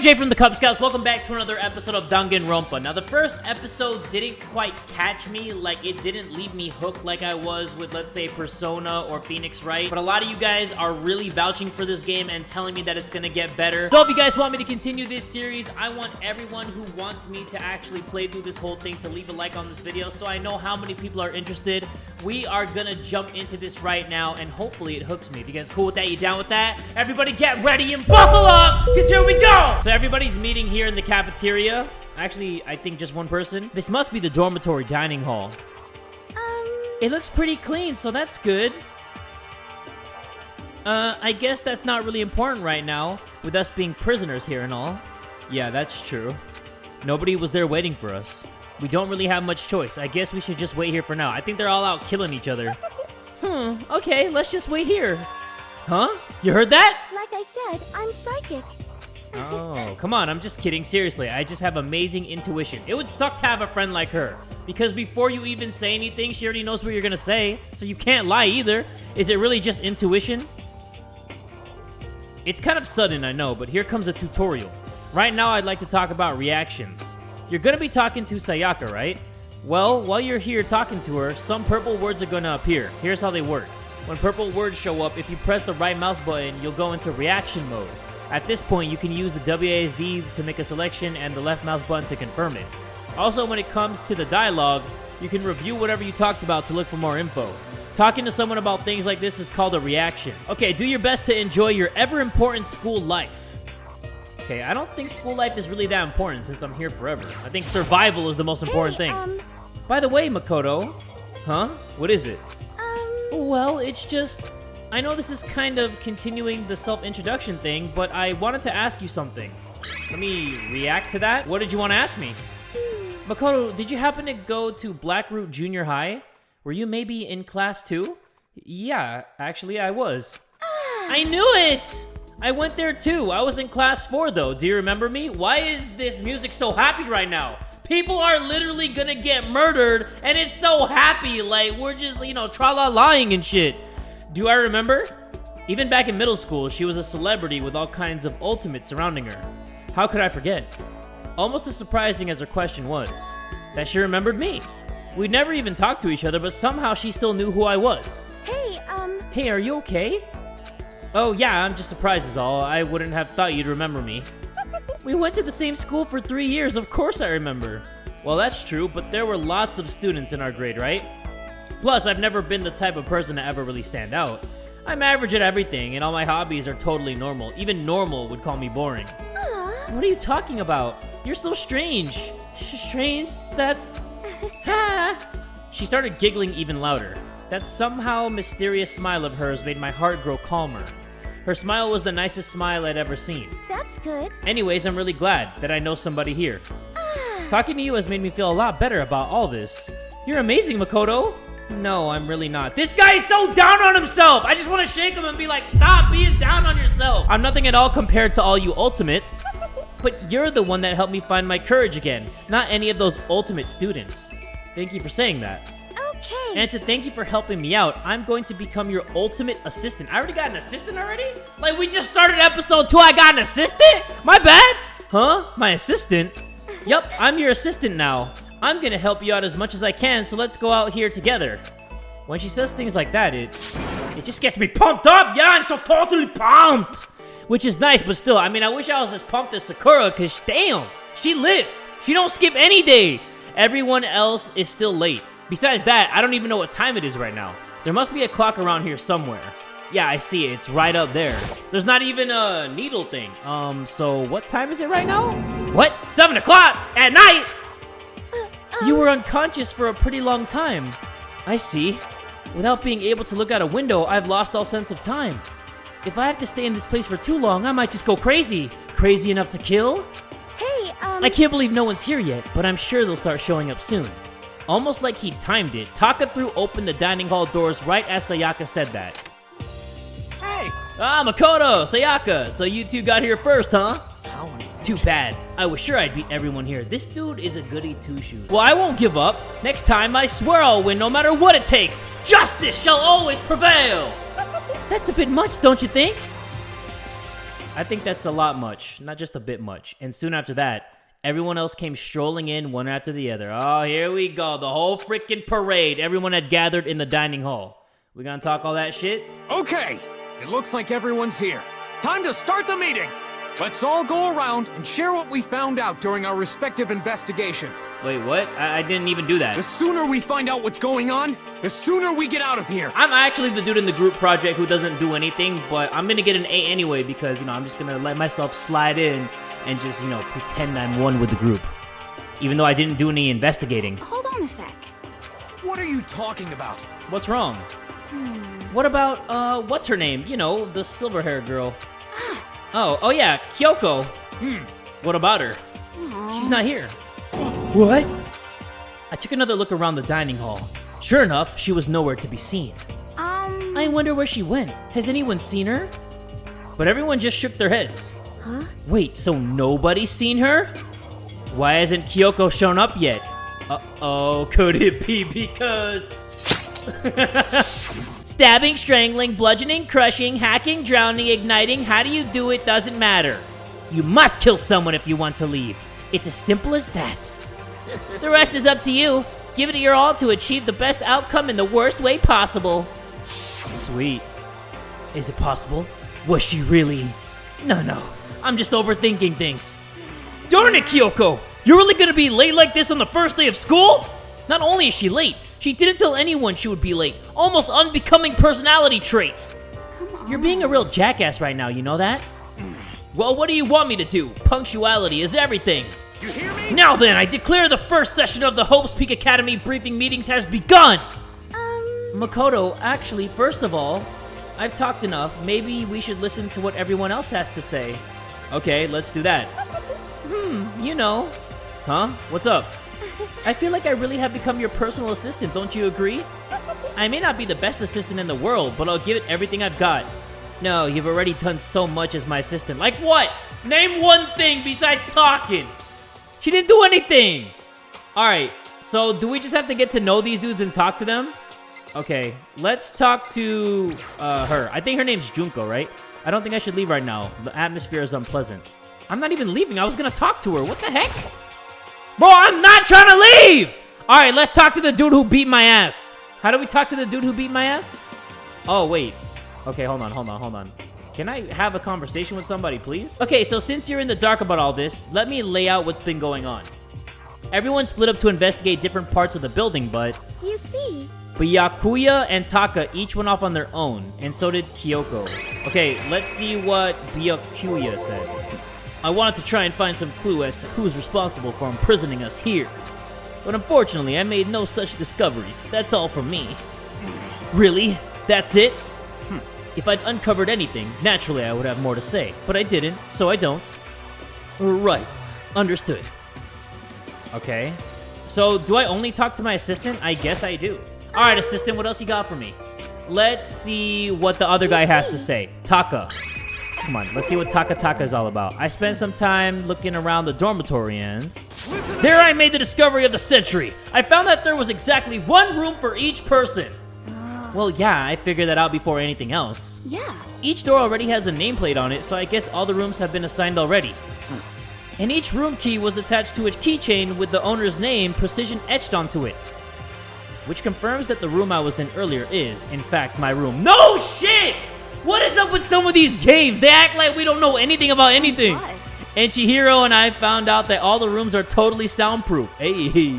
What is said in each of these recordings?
I'm Jay from the Kubz Scouts. Welcome back to another episode of Danganronpa. Now, the first episode didn't quite catch me, like it didn't leave me hooked like I was with, let's say, Persona or Phoenix Wright. But a lot of you guys are really vouching for this game and telling me that it's gonna get better. So if you guys want me to continue this series, I want everyone who wants me to actually play through this whole thing to leave a like on this video so I know how many people are interested. We are gonna jump into this right now and hopefully it hooks me. If you guys cool with that, you down with that? Everybody get ready and buckle up, because here we go! So everybody's meeting here in the cafeteria. Actually, I think just one person. This must be the dormitory dining hall. It looks pretty clean, so that's good. I guess that's not really important right now, with us being prisoners here and all. Yeah, that's true. Nobody was there waiting for us. We don't really have much choice. I guess we should just wait here for now. I think they're all out killing each other. Okay, let's just wait here. Huh? You heard that? Like I said, I'm psychic. Oh, come on, I'm just kidding. Seriously, I just have amazing intuition. It would suck to have a friend like her, because before you even say anything, she already knows what you're gonna say, so you can't lie either. Is it really just intuition? It's kind of sudden, I know, but here comes a tutorial. Right now, I'd like to talk about reactions. You're gonna be talking to Sayaka, right? Well, while you're here talking to her, some purple words are gonna appear. Here's how they work. When purple words show up, if you press the right mouse button, you'll go into reaction mode. At this point, you can use the WASD to make a selection and the left mouse button to confirm it. Also, when it comes to the dialogue, you can review whatever you talked about to look for more info. Talking to someone about things like this is called a reaction. Okay, do your best to enjoy your ever-important school life. Okay, I don't think school life is really that important since I'm here forever. I think survival is the most important thing. By the way, Makoto. Huh? What is it? Well, it's just... I know this is kind of continuing the self-introduction thing, but I wanted to ask you something. Let me react to that. What did you want to ask me? Makoto, did you happen to go to Blackroot Junior High? Were you maybe in class 2? Yeah, actually I was. I knew it! I went there too. I was in class 4 though. Do you remember me? Why is this music so happy right now? People are literally gonna get murdered and it's so happy. Like, we're just, you know, tra-la-lying and shit. Do I remember? Even back in middle school, she was a celebrity with all kinds of ultimates surrounding her. How could I forget? Almost as surprising as her question was, that she remembered me. We'd never even talked to each other, but somehow she still knew who I was. Hey, are you okay? Oh yeah, I'm just surprised is all. I wouldn't have thought you'd remember me. We went to the same school for 3 years, of course I remember. Well, that's true, but there were lots of students in our grade, right? Plus, I've never been the type of person to ever really stand out. I'm average at everything, and all my hobbies are totally normal. Even normal would call me boring. What are you talking about? You're so strange. Strange? That's... Ha! She started giggling even louder. That somehow mysterious smile of hers made my heart grow calmer. Her smile was the nicest smile I'd ever seen. That's good. Anyways, I'm really glad that I know somebody here. Talking to you has made me feel a lot better about all this. You're amazing, Makoto. No, I'm really not. This guy is so down on himself. I just want to shake him and be like, stop being down on yourself. I'm nothing at all compared to all you ultimates. But you're the one that helped me find my courage again, not any of those ultimate students. Thank you for saying that. Okay. And to thank you for helping me out, I'm going to become your ultimate assistant. I already got an assistant already? Like, we just started episode 2, I got an assistant? My bad? Huh? My assistant? Yup, I'm your assistant now. I'm gonna help you out as much as I can, so let's go out here together. When she says things like that, it just gets me pumped up. Yeah, I'm so totally pumped. Which is nice, but still, I mean, I wish I was as pumped as Sakura, because damn, she lifts. She don't skip any day. Everyone else is still late. Besides that, I don't even know what time it is right now. There must be a clock around here somewhere. Yeah, I see it. It's right up there. There's not even a needle thing. So what time is it right now? What? 7 o'clock at night? You were unconscious for a pretty long time. I see. Without being able to look out a window, I've lost all sense of time. If I have to stay in this place for too long, I might just go crazy. Crazy enough to kill? Hey, I can't believe no one's here yet, but I'm sure they'll start showing up soon. Almost like he timed it, Takatsu opened the dining hall doors right as Sayaka said that. Hey! Ah, Makoto! Sayaka! So you two got here first, huh? Too bad. I was sure I'd beat everyone here. This dude is a goody two-shoes. Well, I won't give up. Next time, I swear I'll win no matter what it takes. Justice shall always prevail! That's a bit much, don't you think? I think that's a lot much, not just a bit much. And soon after that, everyone else came strolling in one after the other. Oh, here we go. The whole freaking parade. Everyone had gathered in the dining hall. We gonna talk all that shit? Okay, it looks like everyone's here. Time to start the meeting. Let's all go around and share what we found out during our respective investigations. Wait, what? I didn't even do that. The sooner we find out what's going on, the sooner we get out of here. I'm actually the dude in the group project who doesn't do anything, but I'm gonna get an A anyway because, I'm just gonna let myself slide in and just, pretend I'm one with the group. Even though I didn't do any investigating. Hold on a sec. What are you talking about? What's wrong? What about, what's her name? The silver-haired girl. Oh yeah, Kyoko. What about her? She's not here. What? I took another look around the dining hall. Sure enough, she was nowhere to be seen. I wonder where she went. Has anyone seen her? But everyone just shook their heads. Huh? Wait, so nobody's seen her? Why hasn't Kyoko shown up yet? Uh-oh, could it be because... Stabbing, strangling, bludgeoning, crushing, hacking, drowning, igniting, how do you do it doesn't matter. You must kill someone if you want to leave. It's as simple as that. The rest is up to you. Give it your all to achieve the best outcome in the worst way possible. Sweet. Is it possible? Was she really? No. I'm just overthinking things. Darn it, Kyoko! You're really gonna be late like this on the first day of school? Not only is she late, she didn't tell anyone she would be late. Almost unbecoming personality trait. Come on. You're being a real jackass right now, you know that? Well, what do you want me to do? Punctuality is everything. You hear me? Now then, I declare the first session of the Hope's Peak Academy briefing meetings has begun! Makoto, actually, first of all, I've talked enough. Maybe we should listen to what everyone else has to say. Okay, let's do that. Huh? What's up? I feel like I really have become your personal assistant, don't you agree? I may not be the best assistant in the world, but I'll give it everything I've got. No, you've already done so much as my assistant. Like what? Name one thing besides talking. She didn't do anything. Alright, so do we just have to get to know these dudes and talk to them? Okay, let's talk to her. I think her name's Junko, right? I don't think I should leave right now. The atmosphere is unpleasant. I'm not even leaving. I was gonna talk to her. What the heck? Bro, I'm not trying to leave! Alright, let's talk to the dude who beat my ass. How do we talk to the dude who beat my ass? Oh, wait. Okay, hold on. Can I have a conversation with somebody, please? Okay, so since you're in the dark about all this, let me lay out what's been going on. Everyone split up to investigate different parts of the building, but You see. Byakuya and Taka each went off on their own, and so did Kyoko. Okay, let's see what Byakuya said. I wanted to try and find some clue as to who's responsible for imprisoning us here. But unfortunately, I made no such discoveries. That's all from me. Really? That's it? If I'd uncovered anything, naturally I would have more to say. But I didn't, so I don't. Right. Understood. Okay. So, do I only talk to my assistant? I guess I do. Alright, assistant, what else you got for me? Let's see what the other guy has to say. Taka. Come on, let's see what Taka is all about. I spent some time looking around the dormitory and... There I made the discovery of the century! I found that there was exactly one room for each person! Well, yeah, I figured that out before anything else. Yeah. Each door already has a nameplate on it, so I guess all the rooms have been assigned already. And each room key was attached to a keychain with the owner's name precision etched onto it. Which confirms that the room I was in earlier is, in fact, my room. No shit! What is up with some of these games? They act like we don't know anything about anything. And Chihiro and I found out that all the rooms are totally soundproof. Hey.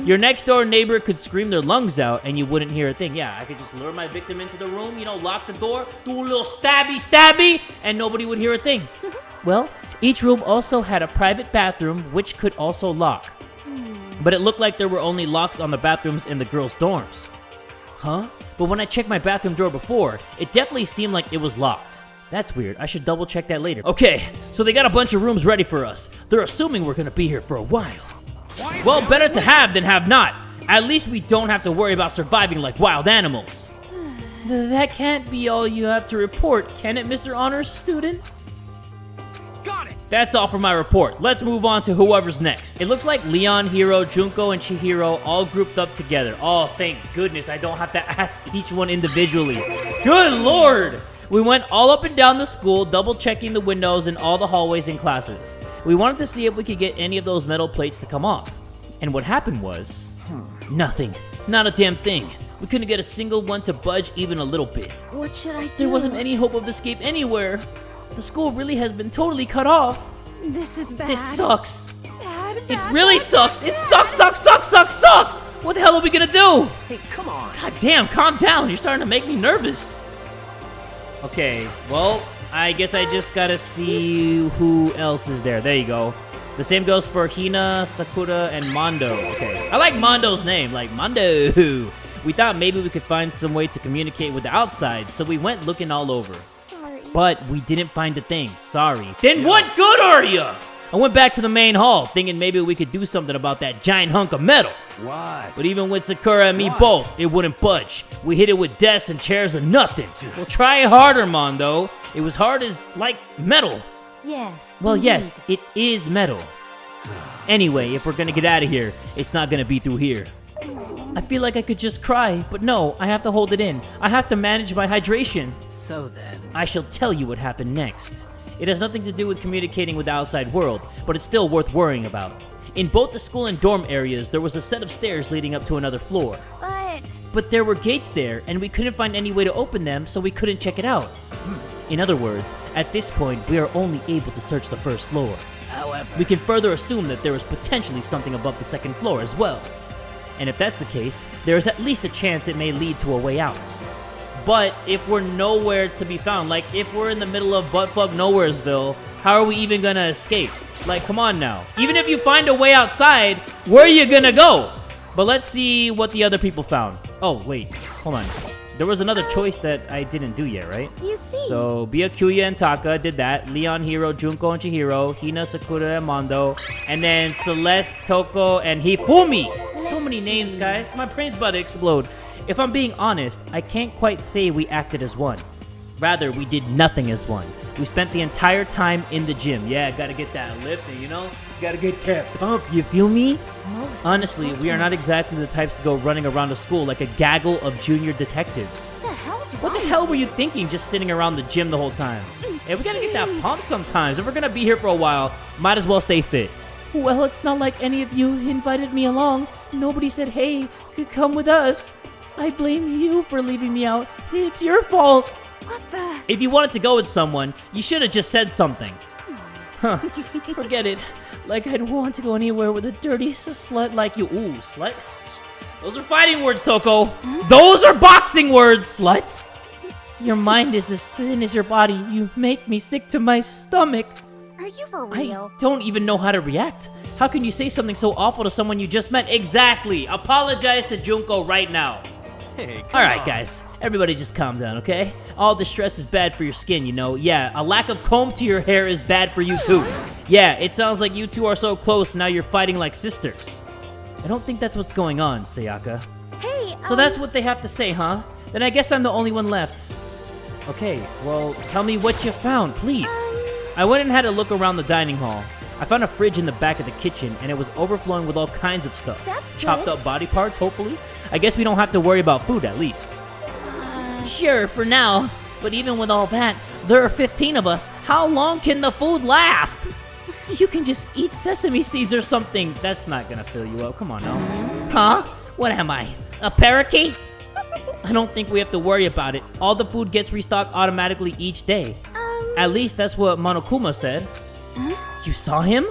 Your next door neighbor could scream their lungs out and you wouldn't hear a thing. Yeah, I could just lure my victim into the room, lock the door, do a little stabby, and nobody would hear a thing. Well, each room also had a private bathroom, which could also lock. But it looked like there were only locks on the bathrooms in the girls' dorms. Huh? But when I checked my bathroom door before, it definitely seemed like it was locked. That's weird. I should double check that later. Okay, so they got a bunch of rooms ready for us. They're assuming we're gonna be here for a while. Well, better to have than have not. At least we don't have to worry about surviving like wild animals. That can't be all you have to report, can it, Mr. Honors Student? Got it! That's all for my report. Let's move on to whoever's next. It looks like Leon, Hiro, Junko, and Chihiro all grouped up together. Oh, thank goodness I don't have to ask each one individually. Good lord! We went all up and down the school, double checking the windows in all the hallways and classes. We wanted to see if we could get any of those metal plates to come off. And what happened was... nothing. Not a damn thing. We couldn't get a single one to budge even a little bit. What should I do? There wasn't any hope of escape anywhere. The school really has been totally cut off. This is bad. This sucks. Bad, It bad, really bad, sucks. bad. It sucks. What the hell are we gonna do? Hey, come on. God damn, calm down. You're starting to make me nervous. Okay, well, I guess I just gotta see who else is there. There you go. The same goes for Hina, Sakura, and Mondo. Okay, I like Mondo's name, like Mondo. We thought maybe we could find some way to communicate with the outside, so we went looking all over. Sorry. But we didn't find a thing. Sorry. Then what good are ya? I went back to the main hall, thinking maybe we could do something about that giant hunk of metal. What? But even with Sakura and me both, it wouldn't budge. We hit it with desks and chairs and nothing. Well, try harder, Mondo. It was hard as, like, metal. Yes. Well, indeed. yes, it is metal. Anyway, if we're gonna get out of here, it's not gonna be through here. I feel like I could just cry, but no, I have to hold it in. I have to manage my hydration. So then... I shall tell you what happened next. It has nothing to do with communicating with the outside world, but it's still worth worrying about. In both the school and dorm areas, there was a set of stairs leading up to another floor. But there were gates there, and we couldn't find any way to open them, so we couldn't check it out. In other words, at this point, we are only able to search the first floor. However... We can further assume that there is potentially something above the second floor as well. And if that's the case, there is at least a chance it may lead to a way out. But if we're nowhere to be found, like if we're in the middle of buttfuck nowheresville, how are we even gonna escape? Like, come on now. Even if you find a way outside, where are you gonna go? But let's see what the other people found. Oh, wait, hold on. There was another choice that I didn't do yet, right? You see. So, Byakuya and Taka did that. Leon, Hiro, Junko, and Chihiro. Hina, Sakura, and Mondo. And then Celeste, Toko, and Hifumi. So many names, guys. My brain's about to explode. If I'm being honest, I can't quite say we acted as one. Rather, we did nothing as one. We spent the entire time in the gym. Yeah, gotta get that lifting, you know? Gotta get that pump, you feel me? Honestly, we are not exactly the types to go running around the school like a gaggle of junior detectives. What the hell's What the wrong hell with were you thinking just sitting around the gym the whole time? Hey, we gotta get that pump sometimes. If we're gonna be here for a while, might as well stay fit. Well, it's not like any of you invited me along. Nobody said, hey, could come with us. I blame you for leaving me out. It's your fault. What the? If you wanted to go with someone, you should have just said something. Huh. Forget it. Like I'd want to go anywhere with a dirty slut like you. Ooh, slut? Those are fighting words, Toko. Those are boxing words, slut. Your mind is as thin as your body. You make me sick to my stomach. Are you for I real? don't even know how to react. How can you say something so awful to someone you just met? Exactly. Apologize to Junko right now. Hey, All right, guys. Everybody just calm down, okay? All the stress is bad for your skin, you know? Yeah, a lack of comb to your hair is bad for you, too. Yeah, it sounds like you two are so close, now you're fighting like sisters. I don't think that's what's going on, Sayaka. Hey, So that's what they have to say, huh? Then I guess I'm the only one left. Okay, well, tell me what you found, please. I went and had a look around the dining hall. I found a fridge in the back of the kitchen, and it was overflowing with all kinds of stuff. That's Chopped good. up body parts, hopefully. I guess we don't have to worry about food, at least. Sure, for now. But even with all that, there are 15 of us. How long can the food last? You can just eat sesame seeds or something. That's not gonna fill you up. Come on now. Huh? What am I? A parakeet? I don't think we have to worry about it. All the food gets restocked automatically each day. At least that's what Monokuma said. You saw him?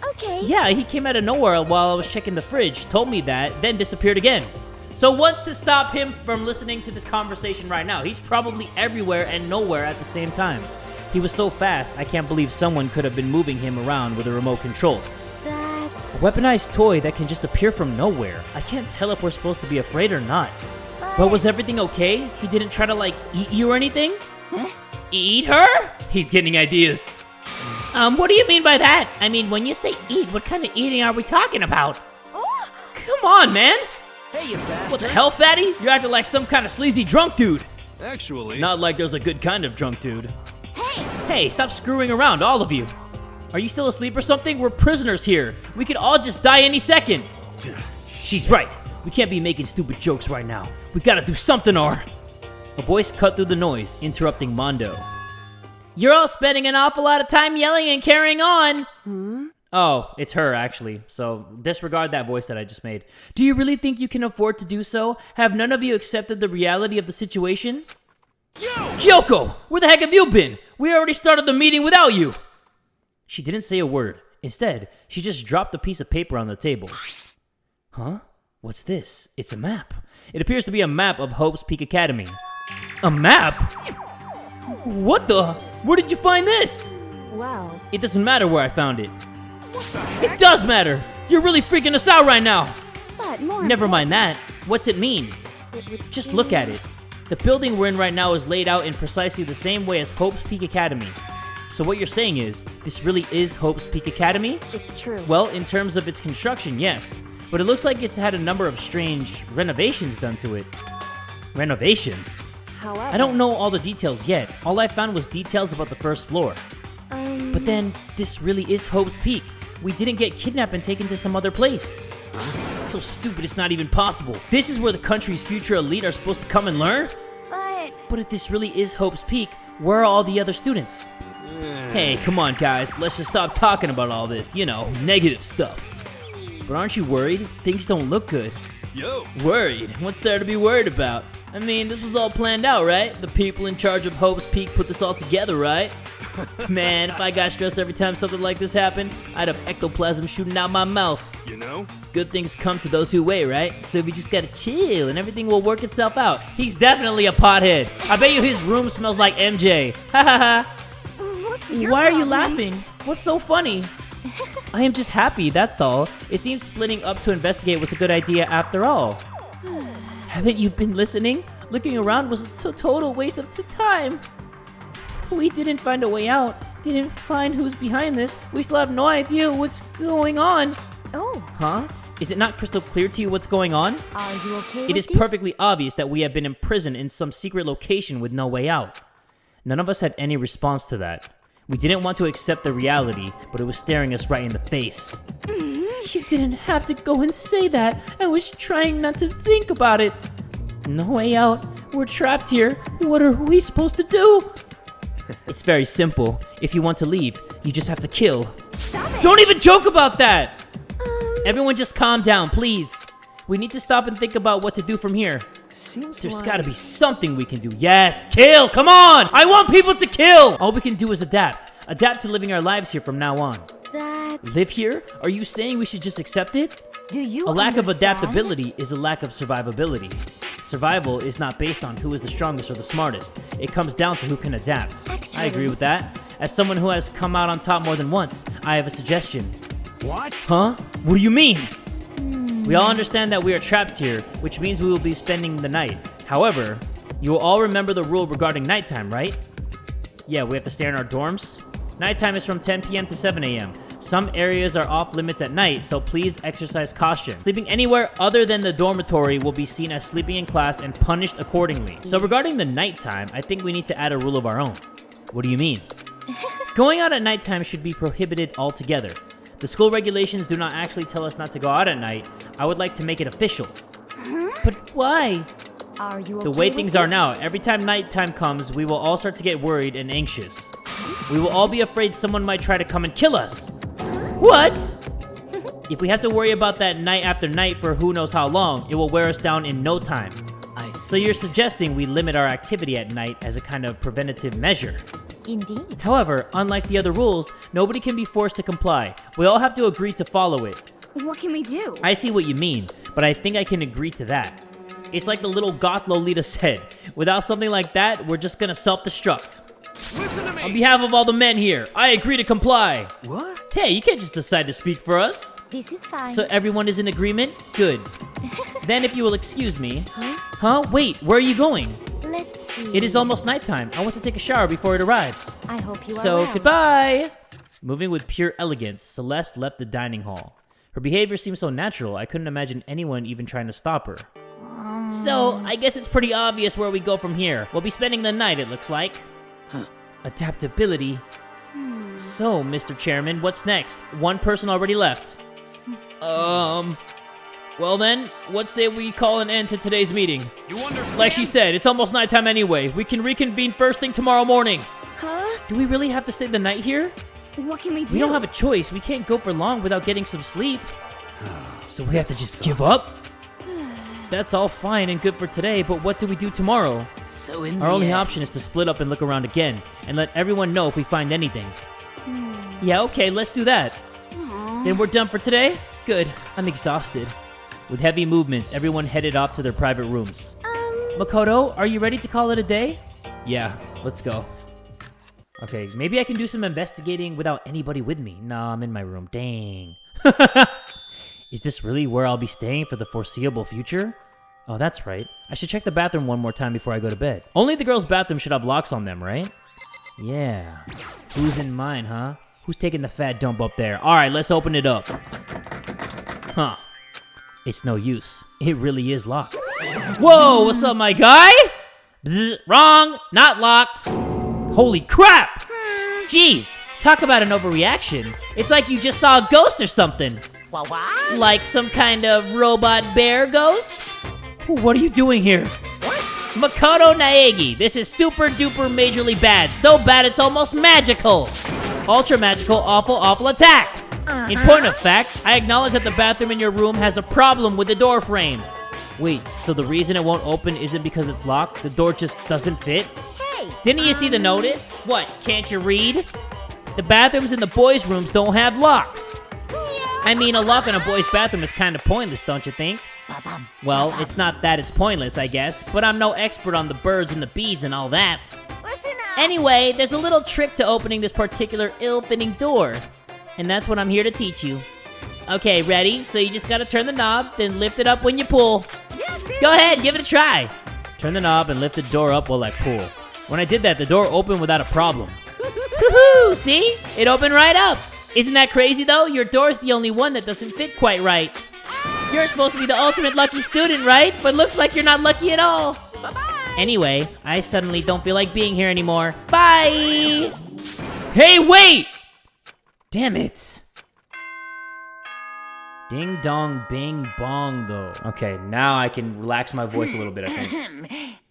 Okay. Yeah, he came out of nowhere while I was checking the fridge, told me that, then disappeared again. So what's to stop him from listening to this conversation right now? He's probably everywhere and nowhere at the same time. He was so fast, I can't believe someone could have been moving him around with a remote control. That's... A weaponized toy that can just appear from nowhere. I can't tell if we're supposed to be afraid or not. But was everything okay? He didn't try to, like, eat you or anything? Eat her? He's getting ideas. What do you mean by that? I mean, when you say eat, what kind of eating are we talking about? Come on, man. Hey, you bastard. What the hell, fatty? You're acting like some kind of sleazy drunk dude. Actually... Not like there's a good kind of drunk dude. Hey, stop screwing around, all of you. Are you still asleep or something? We're prisoners here. We could all just die any second. She's right. We can't be making stupid jokes right now. We gotta do something or... A voice cut through the noise, interrupting Mondo. You're all spending an awful lot of time yelling and carrying on! Oh, it's her, actually, so disregard that voice that I just made. Do you really think you can afford to do so? Have none of you accepted the reality of the situation? Kyoko! Where the heck have you been? We already started the meeting without you! She didn't say a word. Instead, she just dropped a piece of paper on the table. Huh? What's this? It's a map. It appears to be a map of Hope's Peak Academy. A map? What the? Where did you find this? Well, It doesn't matter where I found it. It does matter! You're really freaking us out right now! but more. Never mind that. What's it mean? It would Just seem- look at it. The building we're in right now is laid out in precisely the same way as Hope's Peak Academy. So what you're saying is, this really is Hope's Peak Academy? It's true. Well, in terms of its construction, yes. But it looks like it's had a number of strange renovations done to it. Renovations? However, I don't know all the details yet. All I found was details about the first floor. But then, this really is Hope's Peak. We didn't get kidnapped and taken to some other place. So stupid it's not even possible. This is where the country's future elite are supposed to come and learn? But if this really is Hope's Peak, where are all the other students? Hey, come on guys, let's just stop talking about all this, you know, negative stuff. But aren't you worried? Things don't look good. Yo! Worried? What's there to be worried about? I mean, this was all planned out, right? The people in charge of Hope's Peak put this all together, right? Man, if I got stressed every time something like this happened, I'd have ectoplasm shooting out my mouth. You know? Good things come to those who wait, right? So we just gotta chill and everything will work itself out. He's definitely a pothead. I bet you his room smells like MJ. Ha ha ha. What's your Why are you problem? laughing? What's so funny? I am just happy, that's all. It seems splitting up to investigate was a good idea after all. Haven't you been listening? Looking around was a total waste of time. We didn't find a way out. Didn't find who's behind this. We still have no idea what's going on. Oh, Huh? Is it not crystal clear to you what's going on? are you okay It with is this? perfectly obvious that we have been imprisoned in some secret location with no way out. None of us had any response to that. We didn't want to accept the reality, but it was staring us right in the face. You didn't have to go and say that. I was trying not to think about it. No way out. We're trapped here. What are we supposed to do? It's very simple. If you want to leave, you just have to kill. Stop it. Don't even joke about that! Everyone just calm down, please. We need to stop and think about what to do from here. Seems There's like... gotta be something we can do. Yes, kill! Come on! I want people to kill! All we can do is adapt. Adapt to living our lives here from now on. That's... Live here? Are you saying we should just accept it? Do you A lack of understand? adaptability is a lack of survivability. Survival is not based on who is the strongest or the smartest. It comes down to who can adapt. I Actually- agree with that. As someone who has come out on top more than once, I have a suggestion. What? Huh? What do you mean? We all understand that we are trapped here, which means we will be spending the night. However, you will all remember the rule regarding nighttime, right? Yeah, we have to stay in our dorms. Nighttime is from 10 p.m. to 7 a.m. Some areas are off limits at night, so please exercise caution. Sleeping anywhere other than the dormitory will be seen as sleeping in class and punished accordingly. So regarding the nighttime, I think we need to add a rule of our own. What do you mean? Going out at nighttime should be prohibited altogether. The school regulations do not actually tell us not to go out at night. I would like to make it official. But why? Are you okay The way with things are this? now, every time nighttime comes, we will all start to get worried and anxious. We will all be afraid someone might try to come and kill us. What? If we have to worry about that night after night for who knows how long, it will wear us down in no time. I So see. you're suggesting we limit our activity at night as a kind of preventative measure. Indeed. However, unlike the other rules, nobody can be forced to comply. We all have to agree to follow it. What can we do? I see what you mean, but I think I can agree to that. It's like the little goth Lolita said. Without something like that, we're just gonna self-destruct. Listen to me! On behalf of all the men here, I agree to comply. What? Hey, you can't just decide to speak for us. This is fine. So everyone is in agreement? Good. Then if you will excuse me. Huh? Wait, where are you going? Let's see. It is almost nighttime. I want to take a shower before it arrives. I hope you are So, well. goodbye! Moving with pure elegance, Celeste left the dining hall. Her behavior seemed so natural, I couldn't imagine anyone even trying to stop her. So, I guess it's pretty obvious where we go from here. We'll be spending the night, it looks like. Adaptability. So, Mr. Chairman, what's next? One person already left. Well then, what say we call an end to today's meeting? You understand? Like she said, it's almost nighttime anyway. We can reconvene first thing tomorrow morning. Huh? Do we really have to stay the night here? What can we do? We don't have a choice. We can't go for long without getting some sleep. So we have to just give up? That's all fine and good for today, but what do we do tomorrow? So in Our the only end, option is to split up and look around again, and let everyone know if we find anything. Yeah, okay, let's do that. Then we're done for today? Good. I'm exhausted. With heavy movements, everyone headed off to their private rooms. Makoto, are you ready to call it a day? Yeah, let's go. Okay, maybe I can do some investigating without anybody with me. Nah, I'm in my room. Dang. Is this really where I'll be staying for the foreseeable future? Oh, that's right. I should check the bathroom one more time before I go to bed. Only the girls' bathroom should have locks on them, right? Yeah. Who's in mine, huh? Who's taking the fat dump up there? All right, let's open it up. Huh. It's no use. It really is locked. Whoa, what's up, my guy? Bzz, wrong, not locked. Holy crap! Jeez, talk about an overreaction. It's like you just saw a ghost or something. What? Like some kind of robot bear ghost? What are you doing here? Makoto Naegi, this is super duper majorly bad. So bad it's almost magical. Ultra magical, awful, awful attack. In point of fact, I acknowledge that the bathroom in your room has a problem with the door frame. Wait, so the reason it won't open isn't because it's locked? The door just doesn't fit? Hey! Didn't you see the notice? What, can't you read? The bathrooms in the boys' rooms don't have locks. I mean, a lock on a boy's bathroom is kind of pointless, don't you think? Well, it's not that it's pointless, I guess, but I'm no expert on the birds and the bees and all that. Listen up! Anyway, there's a little trick to opening this particular ill-fitting door, and that's what I'm here to teach you. Okay, ready? So you just gotta turn the knob, then lift it up when you pull. Yes, Go ahead, give it a try. Turn the knob and lift the door up while I pull. When I did that, the door opened without a problem. Woohoo! See? It opened right up. Isn't that crazy though? Your door's the only one that doesn't fit quite right. You're supposed to be the ultimate lucky student, right? But looks like you're not lucky at all. Bye-bye! Anyway, I suddenly don't feel like being here anymore. Bye! Hey, wait! Damn it. Ding dong bing bong though. Okay, now I can relax my voice a little bit, I think.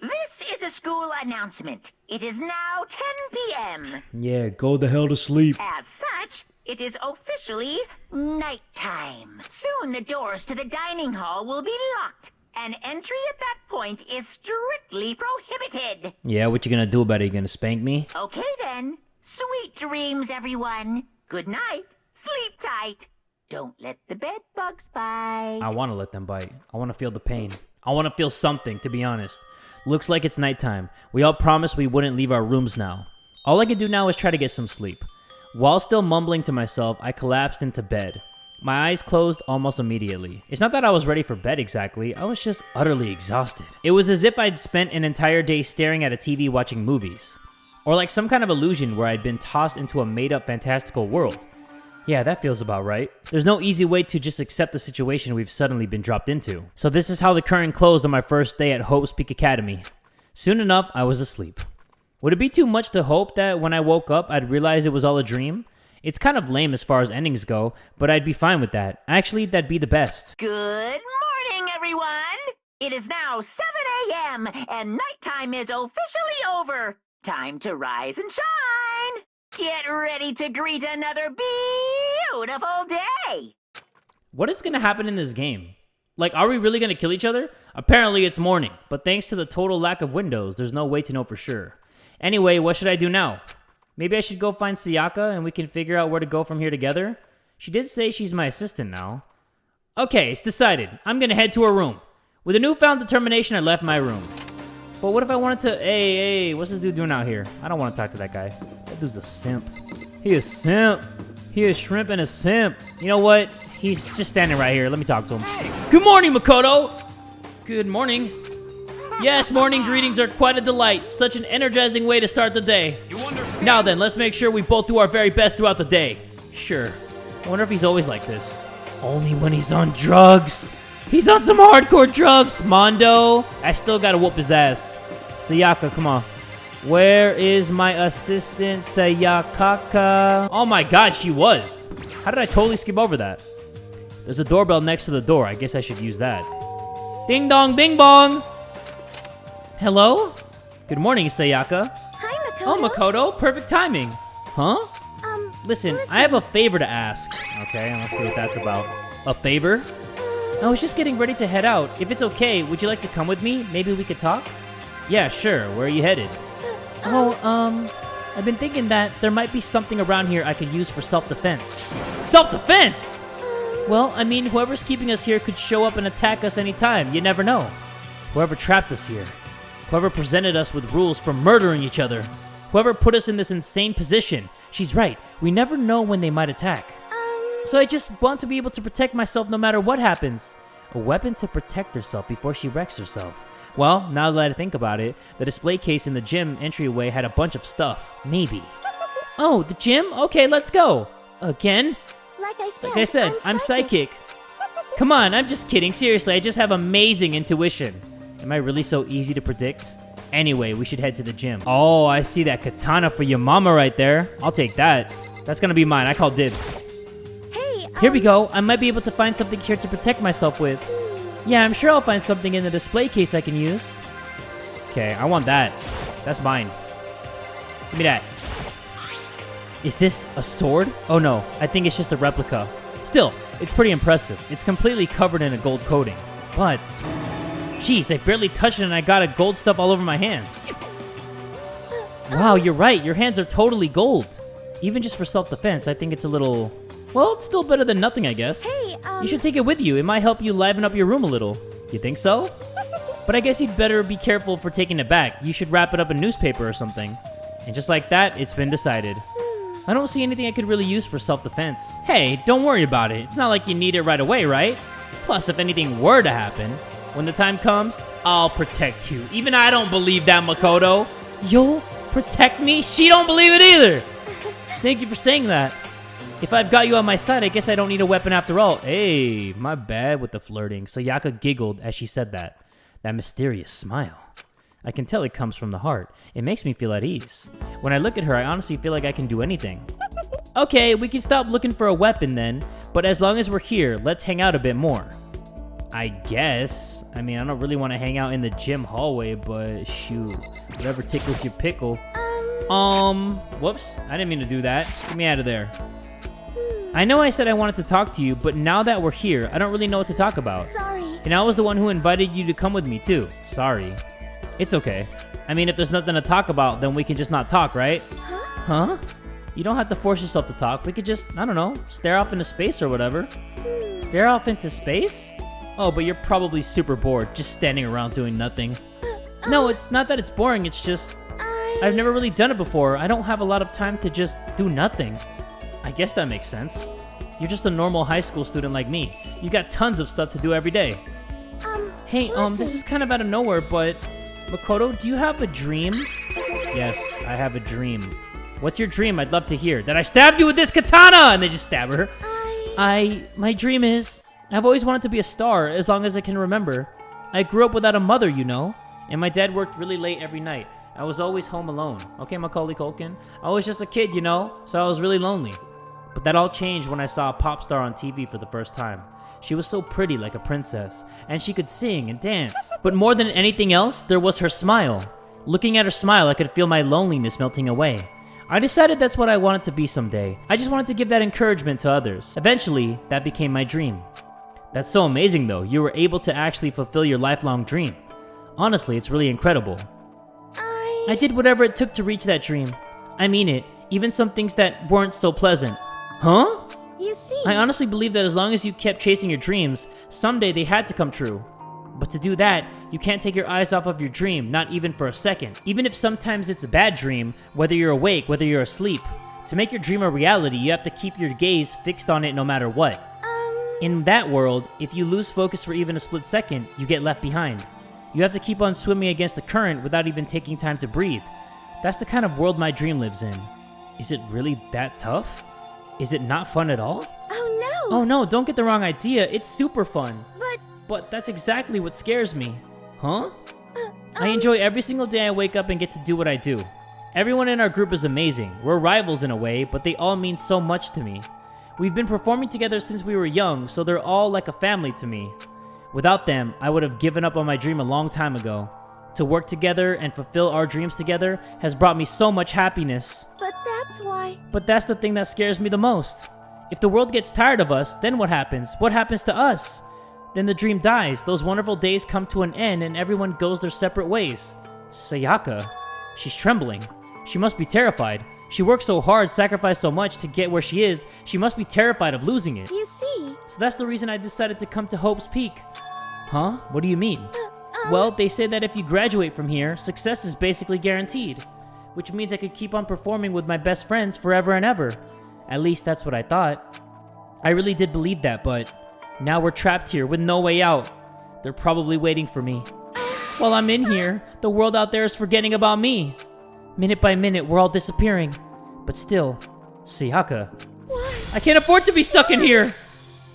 This is a school announcement. It is now 10 p.m. Yeah, go the hell to sleep. As such, it is officially nighttime. Soon the doors to the dining hall will be locked, and entry at that point is strictly prohibited. Yeah, what you gonna do about it? You gonna spank me? Okay then. Sweet dreams, everyone. Good night. Sleep tight. Don't let the bed bugs bite. I want to let them bite. I want to feel the pain. I want to feel something, to be honest. Looks like it's nighttime. We all promised we wouldn't leave our rooms now. All I can do now is try to get some sleep. While still mumbling to myself, I collapsed into bed. My eyes closed almost immediately. It's not that I was ready for bed exactly, I was just utterly exhausted. It was as if I'd spent an entire day staring at a TV watching movies. Or like some kind of illusion where I'd been tossed into a made-up fantastical world. Yeah, that feels about right. There's no easy way to just accept the situation we've suddenly been dropped into. So this is how the curtain closed on my first day at Hope's Peak Academy. Soon enough, I was asleep. Would it be too much to hope that when I woke up, I'd realize it was all a dream? It's kind of lame as far as endings go, but I'd be fine with that. Actually, that'd be the best. Good morning, everyone. It is now 7 a.m. and nighttime is officially over. Time to rise and shine. Get ready to greet another beautiful day. What is going to happen in this game? Like, are we really going to kill each other? Apparently it's morning, but thanks to the total lack of windows, there's no way to know for sure. Anyway, what should I do now? Maybe I should go find Sayaka and we can figure out where to go from here together? She did say she's my assistant now. Okay, it's decided. I'm going to head to her room. With a newfound determination, I left my room. But what if I wanted to... Hey, what's this dude doing out here? I don't want to talk to that guy. That dude's a simp. He is simp. He is shrimp and a simp. You know what? He's just standing right here. Let me talk to him. Hey. Good morning, Makoto! Good morning. Yes, morning greetings are quite a delight. Such an energizing way to start the day. You understand? Now then, let's make sure we both do our very best throughout the day. Sure. I wonder if he's always like this. Only when he's on drugs. He's on some hardcore drugs, Mondo. I still gotta whoop his ass. Sayaka, come on. Where is my assistant, Sayaka? Oh my god, she was. How did I totally skip over that? There's a doorbell next to the door. I guess I should use that. Ding dong, bing bong! Hello? Good morning, Sayaka. Hi, Makoto. Oh, Makoto, perfect timing. Huh? Listen, who is I have a favor to ask. Okay, let's see what that's about. A favor? I was just getting ready to head out. If it's okay, would you like to come with me? Maybe we could talk? Yeah, sure. Where are you headed? I've been thinking that there might be something around here I could use for self-defense. Self-defense? Well, I mean, whoever's keeping us here could show up and attack us anytime. You never know. Whoever trapped us here. Whoever presented us with rules for murdering each other. Whoever put us in this insane position. She's right. We never know when they might attack. So I just want to be able to protect myself no matter what happens. A weapon to protect herself before she wrecks herself. Well, now that I think about it, the display case in the gym entryway had a bunch of stuff. Maybe. Oh, the gym? Okay, let's go. Again? Like I said, I'm psychic. Come on, I'm just kidding. Seriously, I just have amazing intuition. Am I really so easy to predict? Anyway, we should head to the gym. Oh, I see that katana for your mama right there. I'll take that. That's gonna be mine. I call dibs. Hey, Here we go. I might be able to find something here to protect myself with. Yeah, I'm sure I'll find something in the display case I can use. Okay, I want that. That's mine. Give me that. Is this a sword? Oh no, I think it's just a replica. Still, it's pretty impressive. It's completely covered in a gold coating. But, jeez, I barely touched it and I got a gold stuff all over my hands. Wow, you're right. Your hands are totally gold. Even just for self-defense, I think it's a little... Well, it's still better than nothing, I guess. Hey, You should take it with you. It might help you liven up your room a little. You think so? But I guess you'd better be careful for taking it back. You should wrap it up in newspaper or something. And just like that, it's been decided. I don't see anything I could really use for self-defense. Hey, don't worry about it. It's not like you need it right away, right? Plus, if anything were to happen, when the time comes, I'll protect you. Even I don't believe that, Makoto. You'll protect me? She don't believe it either. Thank you for saying that. If I've got you on my side, I guess I don't need a weapon after all. Hey, my bad with the flirting. Sayaka giggled as she said that. That mysterious smile. I can tell it comes from the heart. It makes me feel at ease. When I look at her, I honestly feel like I can do anything. Okay, we can stop looking for a weapon then. But as long as we're here, let's hang out a bit more. I guess. I mean, I don't really want to hang out in the gym hallway, but shoot. Whatever tickles your pickle. Whoops. I didn't mean to do that. Get me out of there. I know I said I wanted to talk to you, but now that we're here, I don't really know what to talk about. Sorry. And I was the one who invited you to come with me, too. Sorry. It's okay. I mean, if there's nothing to talk about, then we can just not talk, right? Huh? You don't have to force yourself to talk. We could just, I don't know, stare off into space or whatever. Stare off into space? Oh, but you're probably super bored, just standing around doing nothing. No, it's not that it's boring, it's just... I've never really done it before. I don't have a lot of time to just do nothing. I guess that makes sense. You're just a normal high school student like me. You got tons of stuff to do every day. Hey, this is kind of out of nowhere, but... Makoto, do you have a dream? Yes, I have a dream. What's your dream? I'd love to hear. That I stabbed you with this katana! And they just stab her. My dream is... I've always wanted to be a star, as long as I can remember. I grew up without a mother, you know. And my dad worked really late every night. I was always home alone. Okay, Macaulay Culkin? I was just a kid, you know, so I was really lonely. But that all changed when I saw a pop star on TV for the first time. She was so pretty, like a princess, and she could sing and dance. But more than anything else, there was her smile. Looking at her smile, I could feel my loneliness melting away. I decided that's what I wanted to be someday. I just wanted to give that encouragement to others. Eventually, that became my dream. That's so amazing, though. You were able to actually fulfill your lifelong dream. Honestly, it's really incredible. I did whatever it took to reach that dream. I mean it, even some things that weren't so pleasant. Huh? You see... I honestly believe that as long as you kept chasing your dreams, someday they had to come true. But to do that, you can't take your eyes off of your dream, not even for a second. Even if sometimes it's a bad dream, whether you're awake, whether you're asleep. To make your dream a reality, you have to keep your gaze fixed on it no matter what. In that world, if you lose focus for even a split second, you get left behind. You have to keep on swimming against the current without even taking time to breathe. That's the kind of world my dream lives in. Is it really that tough? Is it not fun at all? Oh no! Oh no, don't get the wrong idea. It's super fun. But that's exactly what scares me. Huh? I enjoy every single day I wake up and get to do what I do. Everyone in our group is amazing. We're rivals in a way, but they all mean so much to me. We've been performing together since we were young, so they're all like a family to me. Without them, I would have given up on my dream a long time ago. To work together and fulfill our dreams together has brought me so much happiness. But that's why... But that's the thing that scares me the most. If the world gets tired of us, then what happens? What happens to us? Then the dream dies, those wonderful days come to an end, and everyone goes their separate ways. Sayaka. She's trembling. She must be terrified. She worked so hard, sacrificed so much to get where she is, she must be terrified of losing it. You see... So that's the reason I decided to come to Hope's Peak. Huh? What do you mean? Well, they say that if you graduate from here, success is basically guaranteed. Which means I could keep on performing with my best friends forever and ever. At least that's what I thought. I really did believe that, but... now we're trapped here with no way out. They're probably waiting for me. While I'm in here, the world out there is forgetting about me. Minute by minute, we're all disappearing. But still, Sayaka. I can't afford to be stuck in here!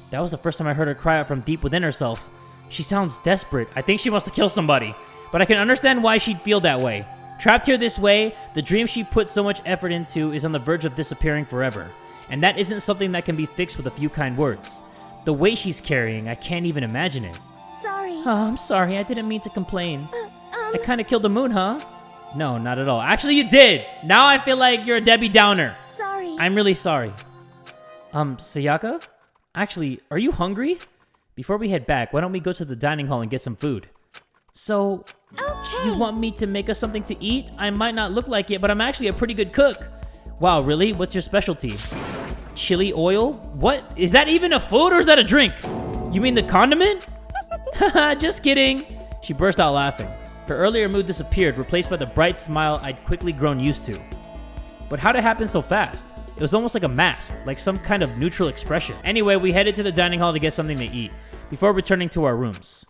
That was the first time I heard her cry out from deep within herself. She sounds desperate. I think she wants to kill somebody. But I can understand why she'd feel that way. Trapped here this way, the dream she put so much effort into is on the verge of disappearing forever. And that isn't something that can be fixed with a few kind words. The weight she's carrying, I can't even imagine it. Sorry. Oh, I'm sorry. I didn't mean to complain. I kind of killed the moon, huh? No, not at all. Actually, you did. Now I feel like you're a Debbie Downer. Sorry. I'm really sorry. Sayaka? Actually, are you hungry? Before we head back, why don't we go to the dining hall and get some food? So, Okay. you want me to make us something to eat? I might not look like it, but I'm actually a pretty good cook. Wow, really? What's your specialty? Chili oil? What? Is that even a food or is that a drink? You mean the condiment? Haha, just kidding. She burst out laughing. Her earlier mood disappeared, replaced by the bright smile I'd quickly grown used to. But how'd it happen so fast? It was almost like a mask, like some kind of neutral expression. Anyway, we headed to the dining hall to get something to eat, before returning to our rooms.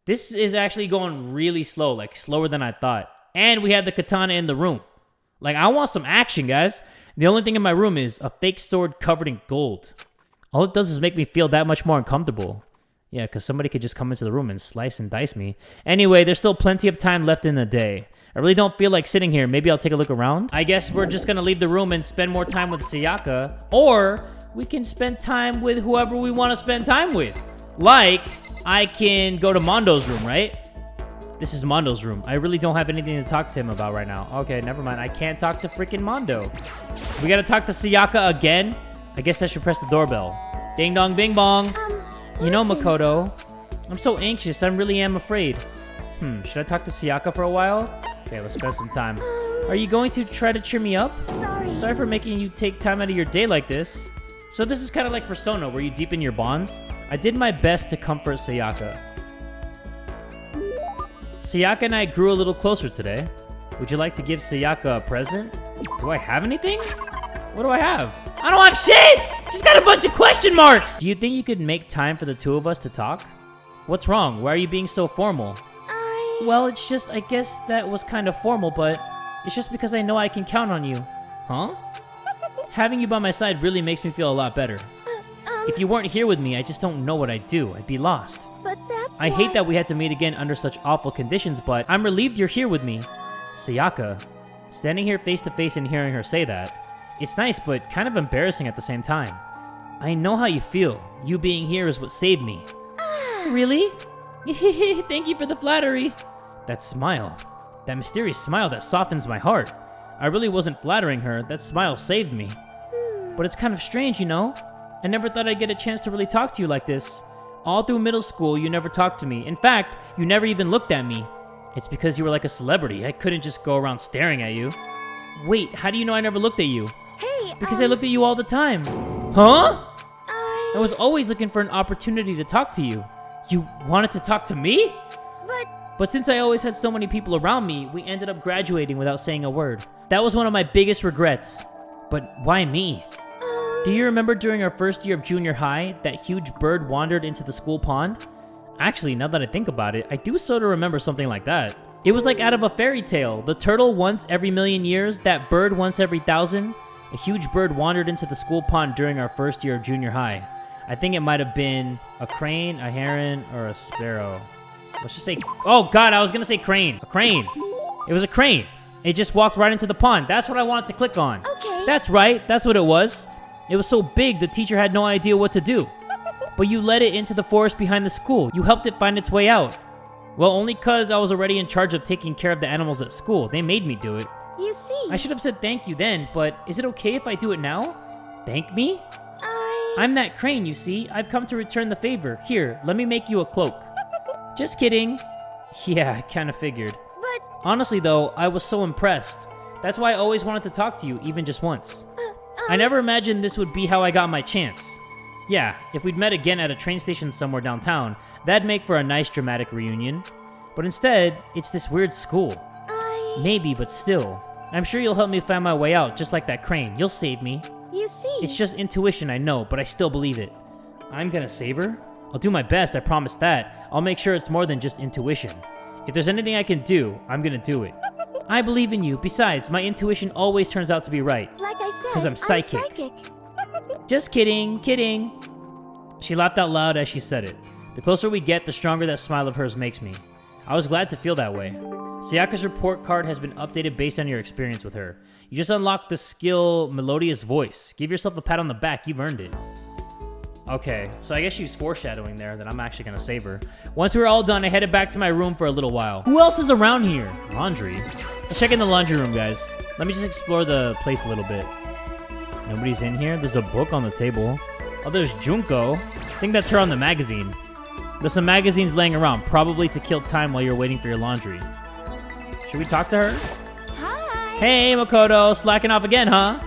This is actually going really slow, like slower than I thought. And we had the katana in the room. Like, I want some action, guys. The only thing in my room is a fake sword covered in gold. All it does is make me feel that much more uncomfortable. Yeah, because somebody could just come into the room and slice and dice me. Anyway, there's still plenty of time left in the day. I really don't feel like sitting here. Maybe I'll take a look around. I guess we're just going to leave the room and spend more time with Sayaka. Or we can spend time with whoever we want to spend time with. Like, I can go to Mondo's room, right? This is Mondo's room. I really don't have anything to talk to him about right now. Okay, never mind. I can't talk to freaking Mondo. We got to talk to Sayaka again? I guess I should press the doorbell. Ding dong bing bong. You know, Makoto, I'm so anxious. I really am afraid. Should I talk to Sayaka for a while? Okay, let's spend some time. Are you going to try to cheer me up? Sorry for making you take time out of your day like this. So this is kind of like Persona, where you deepen your bonds. I did my best to comfort Sayaka. Sayaka and I grew a little closer today. Would you like to give Sayaka a present? Do I have anything? What do I have? I don't have shit! Just got a bunch of question marks! Do you think you could make time for the two of us to talk? What's wrong? Why are you being so formal? Well, it's just, I guess that was kind of formal, but it's just because I know I can count on you. Huh? Having you by my side really makes me feel a lot better. If you weren't here with me, I just don't know what I'd do. I'd be lost. But that's I hate that we had to meet again under such awful conditions, but I'm relieved you're here with me. Sayaka. Standing here face to face and hearing her say that, it's nice, but kind of embarrassing at the same time. I know how you feel. You being here is what saved me. Really? Thank you for the flattery. That smile. That mysterious smile that softens my heart. I really wasn't flattering her. That smile saved me. But it's kind of strange, you know? I never thought I'd get a chance to really talk to you like this. All through middle school, you never talked to me. In fact, you never even looked at me. It's because you were like a celebrity. I couldn't just go around staring at you. Wait, how do you know I never looked at you? Hey, Because I looked at you all the time. Huh? I was always looking for an opportunity to talk to you. You wanted to talk to me? But since I always had so many people around me, we ended up graduating without saying a word. That was one of my biggest regrets. But why me? Do you remember during our first year of junior high, that huge bird wandered into the school pond? Actually, now that I think about it, I do sort of remember something like that. It was like out of a fairy tale. The turtle once every million years, that bird once every 1,000. A huge bird wandered into the school pond during our first year of junior high. I think it might have been a crane, a heron, or a sparrow. Let's just say... Oh, God, I was going to say crane. A crane. It was a crane. It just walked right into the pond. That's what I wanted to click on. Okay. That's right. That's what it was. It was so big, the teacher had no idea what to do. But you led it into the forest behind the school. You helped it find its way out. Well, only cause I was already in charge of taking care of the animals at school. They made me do it. You see. I should have said thank you then, but is it okay if I do it now? Thank me? I'm that crane, you see. I've come to return the favor. Here, let me make you a cloak. Just kidding. Yeah, I kind of figured. But... Honestly, though, I was so impressed. That's why I always wanted to talk to you, even just once. I never imagined this would be how I got my chance. Yeah, if we'd met again at a train station somewhere downtown, that'd make for a nice dramatic reunion. But instead, it's this weird school. Maybe, but still. I'm sure you'll help me find my way out, just like that crane. You'll save me. You see. It's just intuition, I know, but I still believe it. I'm gonna save her? I'll do my best, I promise that. I'll make sure it's more than just intuition. If there's anything I can do, I'm gonna do it. I believe in you. Besides, my intuition always turns out to be right. Like I said, 'Cause I'm psychic. psychic. Just kidding, kidding. She laughed out loud as she said it. The closer we get, the stronger that smile of hers makes me. I was glad to feel that way. Sayaka's report card has been updated based on your experience with her. You just unlocked the skill Melodious Voice. Give yourself a pat on the back, you've earned it. Okay, so I guess she was foreshadowing there that I'm actually gonna save her. Once we were all done, I headed back to my room for a little while. Who else is around here? Laundry? Let's check in the laundry room, guys. Let me just explore the place a little bit. Nobody's in here. There's a book on the table. Oh, there's Junko. I think that's her on the magazine. There's some magazines laying around, probably to kill time while you're waiting for your laundry. Should we talk to her? Hi. Hey, Makoto. Slacking off again, huh?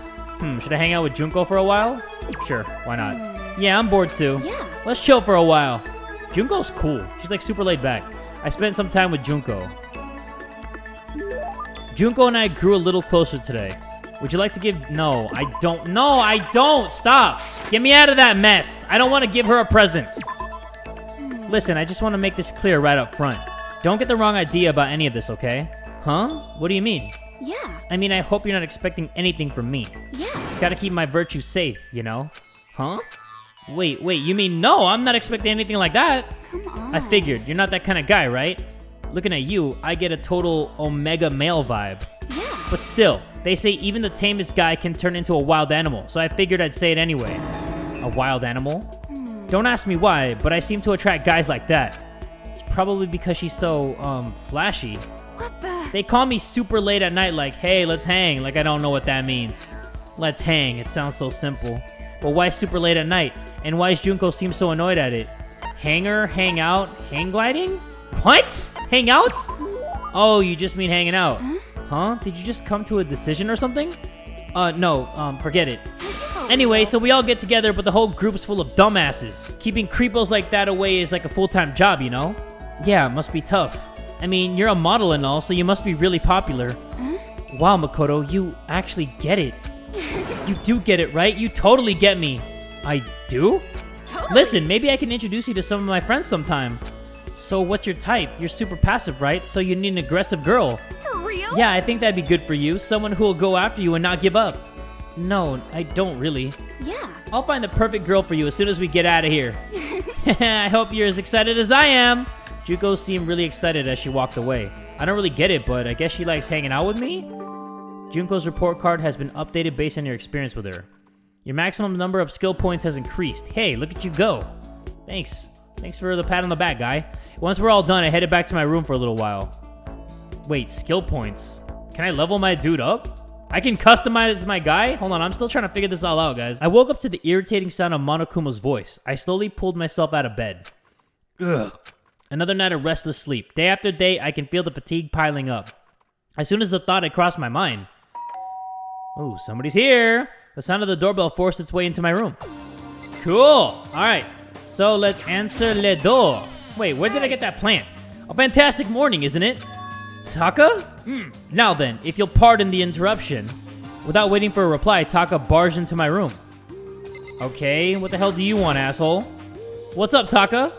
Should I hang out with Junko for a while? Sure, why not? Yeah, I'm bored too. Yeah. Let's chill for a while. Junko's cool. She's like super laid back. I spent some time with Junko. Junko and I grew a little closer today. Would you like to give... No, I don't. No, I don't. Stop. Get me out of that mess. I don't want to give her a present. Listen, I just want to make this clear right up front. Don't get the wrong idea about any of this, okay? Huh? What do you mean? Yeah. I mean, I hope you're not expecting anything from me. Yeah. Gotta keep my virtue safe, you know? Huh? Wait, you mean no, I'm not expecting anything like that. Come on. I figured, you're not that kind of guy, right? Looking at you, I get a total omega male vibe. Yeah. But still, they say even the tamest guy can turn into a wild animal, so I figured I'd say it anyway. A wild animal? Don't ask me why, but I seem to attract guys like that. It's probably because she's so, flashy. What the? They call me super late at night like, hey, let's hang, like I don't know what that means. Let's hang, it sounds so simple. But why super late at night? And why does Junko seem so annoyed at it? Hanger, hang out, hang gliding? What? Hang out? Oh, you just mean hanging out. Huh? Did you just come to a decision or something? No, forget it. Anyway, so we all get together, but the whole group's full of dumbasses. Keeping creepos like that away is like a full-time job, you know? Yeah, it must be tough. I mean, you're a model and all, so you must be really popular. Wow, Makoto, you actually get it. You do get it, right? You totally get me. I do? Totally. Listen, maybe I can introduce you to some of my friends sometime. So what's your type? You're super passive, right? So you need an aggressive girl. For real? Yeah, I think that'd be good for you. Someone who will go after you and not give up. No, I don't really. Yeah. I'll find the perfect girl for you as soon as we get out of here. I hope you're as excited as I am. Junko seemed really excited as she walked away. I don't really get it, but I guess she likes hanging out with me? Junko's report card has been updated based on your experience with her. Your maximum number of skill points has increased. Hey, look at you go. Thanks. Thanks for the pat on the back, guy. Once we're all done, I headed back to my room for a little while. Wait, skill points. Can I level my dude up? I can customize my guy? Hold on, I'm still trying to figure this all out, guys. I woke up to the irritating sound of Monokuma's voice. I slowly pulled myself out of bed. Ugh. Another night of restless sleep. Day after day, I can feel the fatigue piling up. As soon as the thought had crossed my mind. Oh, somebody's here. The sound of the doorbell forced its way into my room. Cool. All right. So let's answer le door. Wait, where did I get that plant? A fantastic morning, isn't it? Taka? Now then, if you'll pardon the interruption. Without waiting for a reply, Taka barged into my room. Okay, what the hell do you want, asshole? What's up, Taka?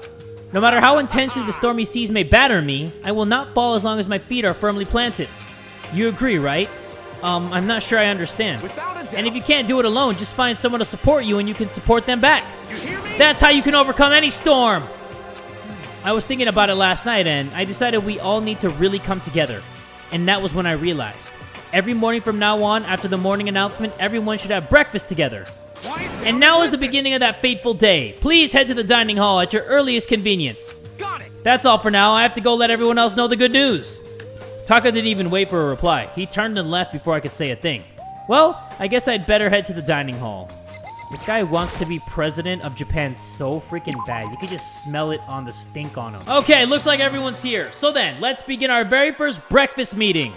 No matter how intensely the stormy seas may batter me, I will not fall as long as my feet are firmly planted. You agree, right? I'm not sure I understand. Without a doubt. And if you can't do it alone, just find someone to support you and you can support them back. You hear me? That's how you can overcome any storm. I was thinking about it last night and I decided we all need to really come together. And that was when I realized. Every morning from now on, after the morning announcement, everyone should have breakfast together. Quiet down And now is the listen. beginning of that fateful day. Please head to the dining hall at your earliest convenience. Got it. That's all for now. I have to go let everyone else know the good news. Taka didn't even wait for a reply. He turned and left before I could say a thing. Well, I guess I'd better head to the dining hall. This guy wants to be president of Japan so freaking bad. You could just smell it on the stink on him. Okay, looks like everyone's here. So then, let's begin our very first breakfast meeting.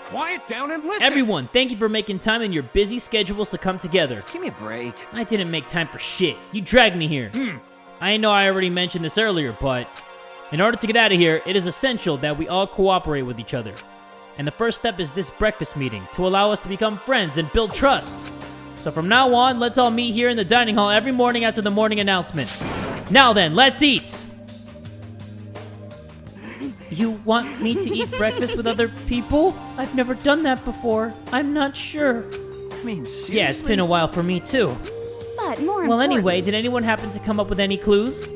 Quiet down and listen. Everyone, thank you for making time in your busy schedules to come together. Give me a break. I didn't make time for shit. You dragged me here. I know I already mentioned this earlier, but in order to get out of here, it is essential that we all cooperate with each other. And the first step is this breakfast meeting to allow us to become friends and build trust. So from now on, let's all meet here in the dining hall every morning after the morning announcement. Now then, let's eat! You want me to eat breakfast with other people? I've never done that before. I'm not sure. I mean, seriously? Yeah, it's been a while for me too. But more Well, important, anyway, did anyone happen to come up with any clues?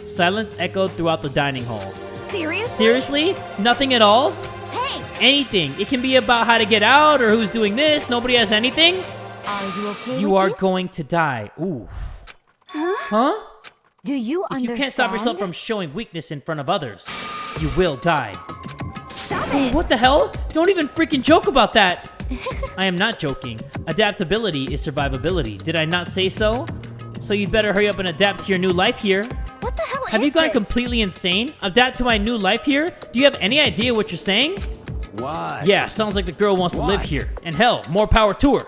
Silence echoed throughout the dining hall. seriously? Seriously? Nothing at all? Hey, Anything. It can be about how to get out or who's doing this. Nobody has anything? are you okay You with are this? going to die. Ooh. Huh? Do you If you can't stop yourself from showing weakness in front of others, you will die. Stop it! What the hell? Don't even freaking joke about that. I am not joking. Adaptability is survivability. Did I not say so? So you'd better hurry up and adapt to your new life here. What the hell Have is you gone this? completely insane? Adapt to my new life here? Do you have any idea what you're saying? What? Yeah, sounds like the girl wants to live What? here. And hell, more power to her.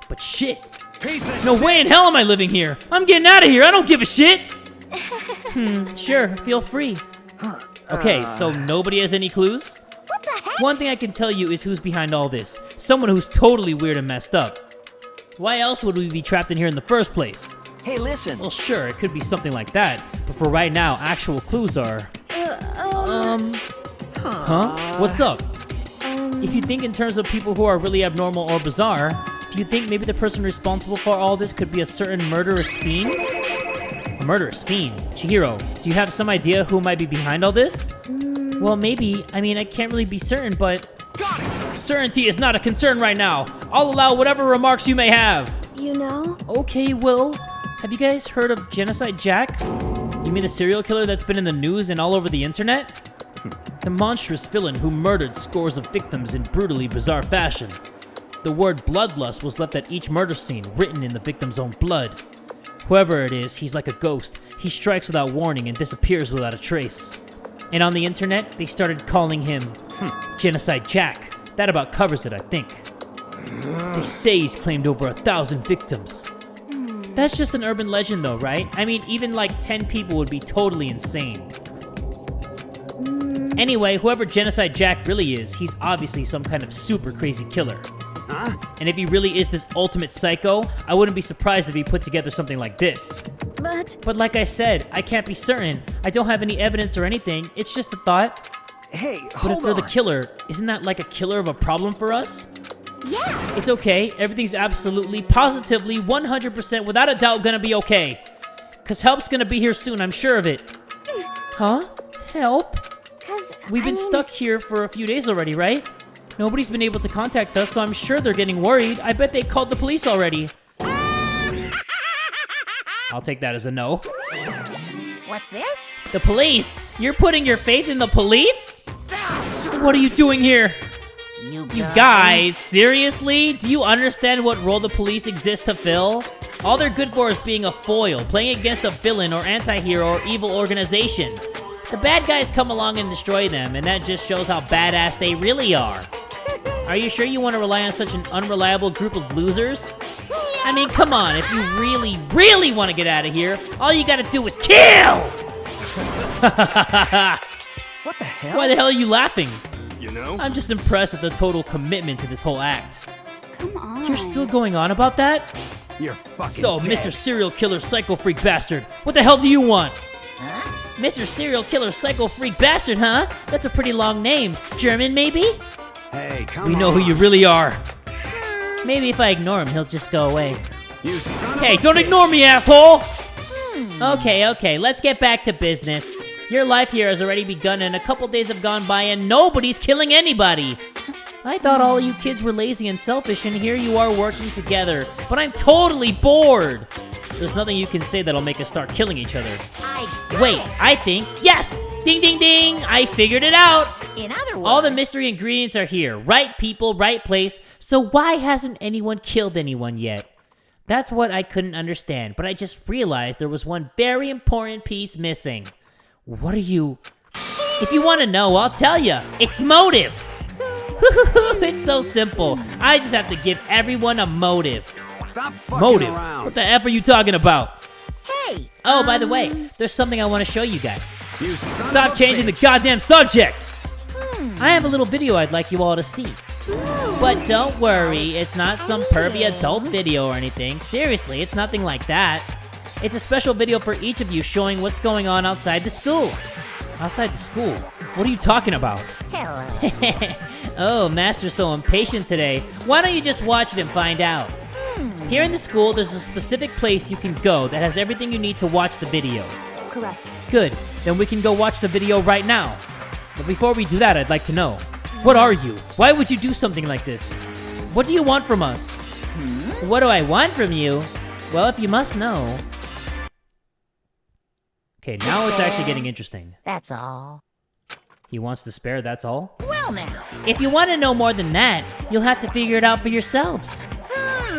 But shit. Piece of No shit. way in hell am I living here. I'm getting out of here. I don't give a shit. Sure, feel free. Okay, so nobody has any clues? What the heck? One thing I can tell you is who's behind all this. Someone who's totally weird and messed up. Why else would we be trapped in here in the first place? Hey, listen. Well, sure, it could be something like that. But for right now, actual clues are... Huh? What's up? If you think in terms of people who are really abnormal or bizarre, do you think maybe the person responsible for all this could be a certain murderous fiend? A murderous fiend? Chihiro, do you have some idea who might be behind all this? Well, maybe. I mean, I can't really be certain, but... Certainty is not a concern right now. I'll allow whatever remarks you may have. You know? Okay, Will. Have you guys heard of Genocide Jack? You mean the serial killer that's been in the news and all over the internet? The monstrous villain who murdered scores of victims in brutally bizarre fashion. The word bloodlust was left at each murder scene, written in the victim's own blood. Whoever it is, he's like a ghost. He strikes without warning and disappears without a trace. And on the internet, they started calling him Genocide Jack. That about covers it, I think. They say he's claimed over 1,000 victims. That's just an urban legend though, right? I mean, even like 10 people would be totally insane. Anyway, whoever Genocide Jack really is, he's obviously some kind of super crazy killer. Huh? And if he really is this ultimate psycho, I wouldn't be surprised if he put together something like this. But like I said, I can't be certain. I don't have any evidence or anything. It's just a thought. Hey, But hold if they're the on. killer, isn't that like a killer of a problem for us? Yeah! It's okay. Everything's absolutely, positively, 100% without a doubt gonna be okay. Cause help's gonna be here soon, I'm sure of it. Huh? Help? Cause We've been stuck here for a few days already, right? Nobody's been able to contact us, so I'm sure they're getting worried. I bet they called the police already. I'll take that as a no. What's this? The police? You're putting your faith in the police? What are you doing here? You You guys, seriously? Do you understand what role the police exist to fill? All they're good for is being a foil, playing against a villain or anti-hero or evil organization. The bad guys come along and destroy them, and that just shows how badass they really are. Are you sure you want to rely on such an unreliable group of losers? I mean, come on, if you really, really want to get out of here, all you gotta do is kill! What the hell? Why the hell are you laughing? You know? I'm just impressed at the total commitment to this whole act. Come on. You're still going on about that? You're fucking So, dead. Mr. Serial Killer Psycho Freak Bastard, what the hell do you want? Huh? Mr. Serial Killer Psycho Freak Bastard, huh? That's a pretty long name. German, maybe? Hey, come We on. know who you really are. Maybe if I ignore him, he'll just go away. You son of Hey, a don't bitch. ignore me, asshole! Okay, let's get back to business. Your life here has already begun and a couple days have gone by and nobody's killing anybody. I thought all of you kids were lazy and selfish, and here you are working together. But I'm totally bored! There's nothing you can say that'll make us start killing each other. Wait, I think... Yes! Ding, ding, ding! I figured it out! In other words, All the mystery ingredients are here. Right people, right place. So why hasn't anyone killed anyone yet? That's what I couldn't understand, but I just realized there was one very important piece missing. What are you... If you want to know, I'll tell you. It's motive! It's so simple. I just have to give everyone a motive. Stop fucking Motive? around. What the F are you talking about? hey. Oh, by the way, there's something I want to show you guys. You son of Stop a changing the bitch. goddamn subject! I have a little video I'd like you all to see. But don't worry, it's not some pervy adult video or anything. Seriously, it's nothing like that. It's a special video for each of you showing what's going on outside the school. Outside the school? What are you talking about? Hello. Oh, Master's so impatient today. Why don't you just watch it and find out? Here in the school, there's a specific place you can go that has everything you need to watch the video. Correct. Good, then we can go watch the video right now. But before we do that, I'd like to know, what are you? Why would you do something like this? What do you want from us? What do I want from you? Well, if you must know. Okay, now it's actually getting interesting. That's all. He wants to spare, that's all? Well now. If you want to know more than that, you'll have to figure it out for yourselves.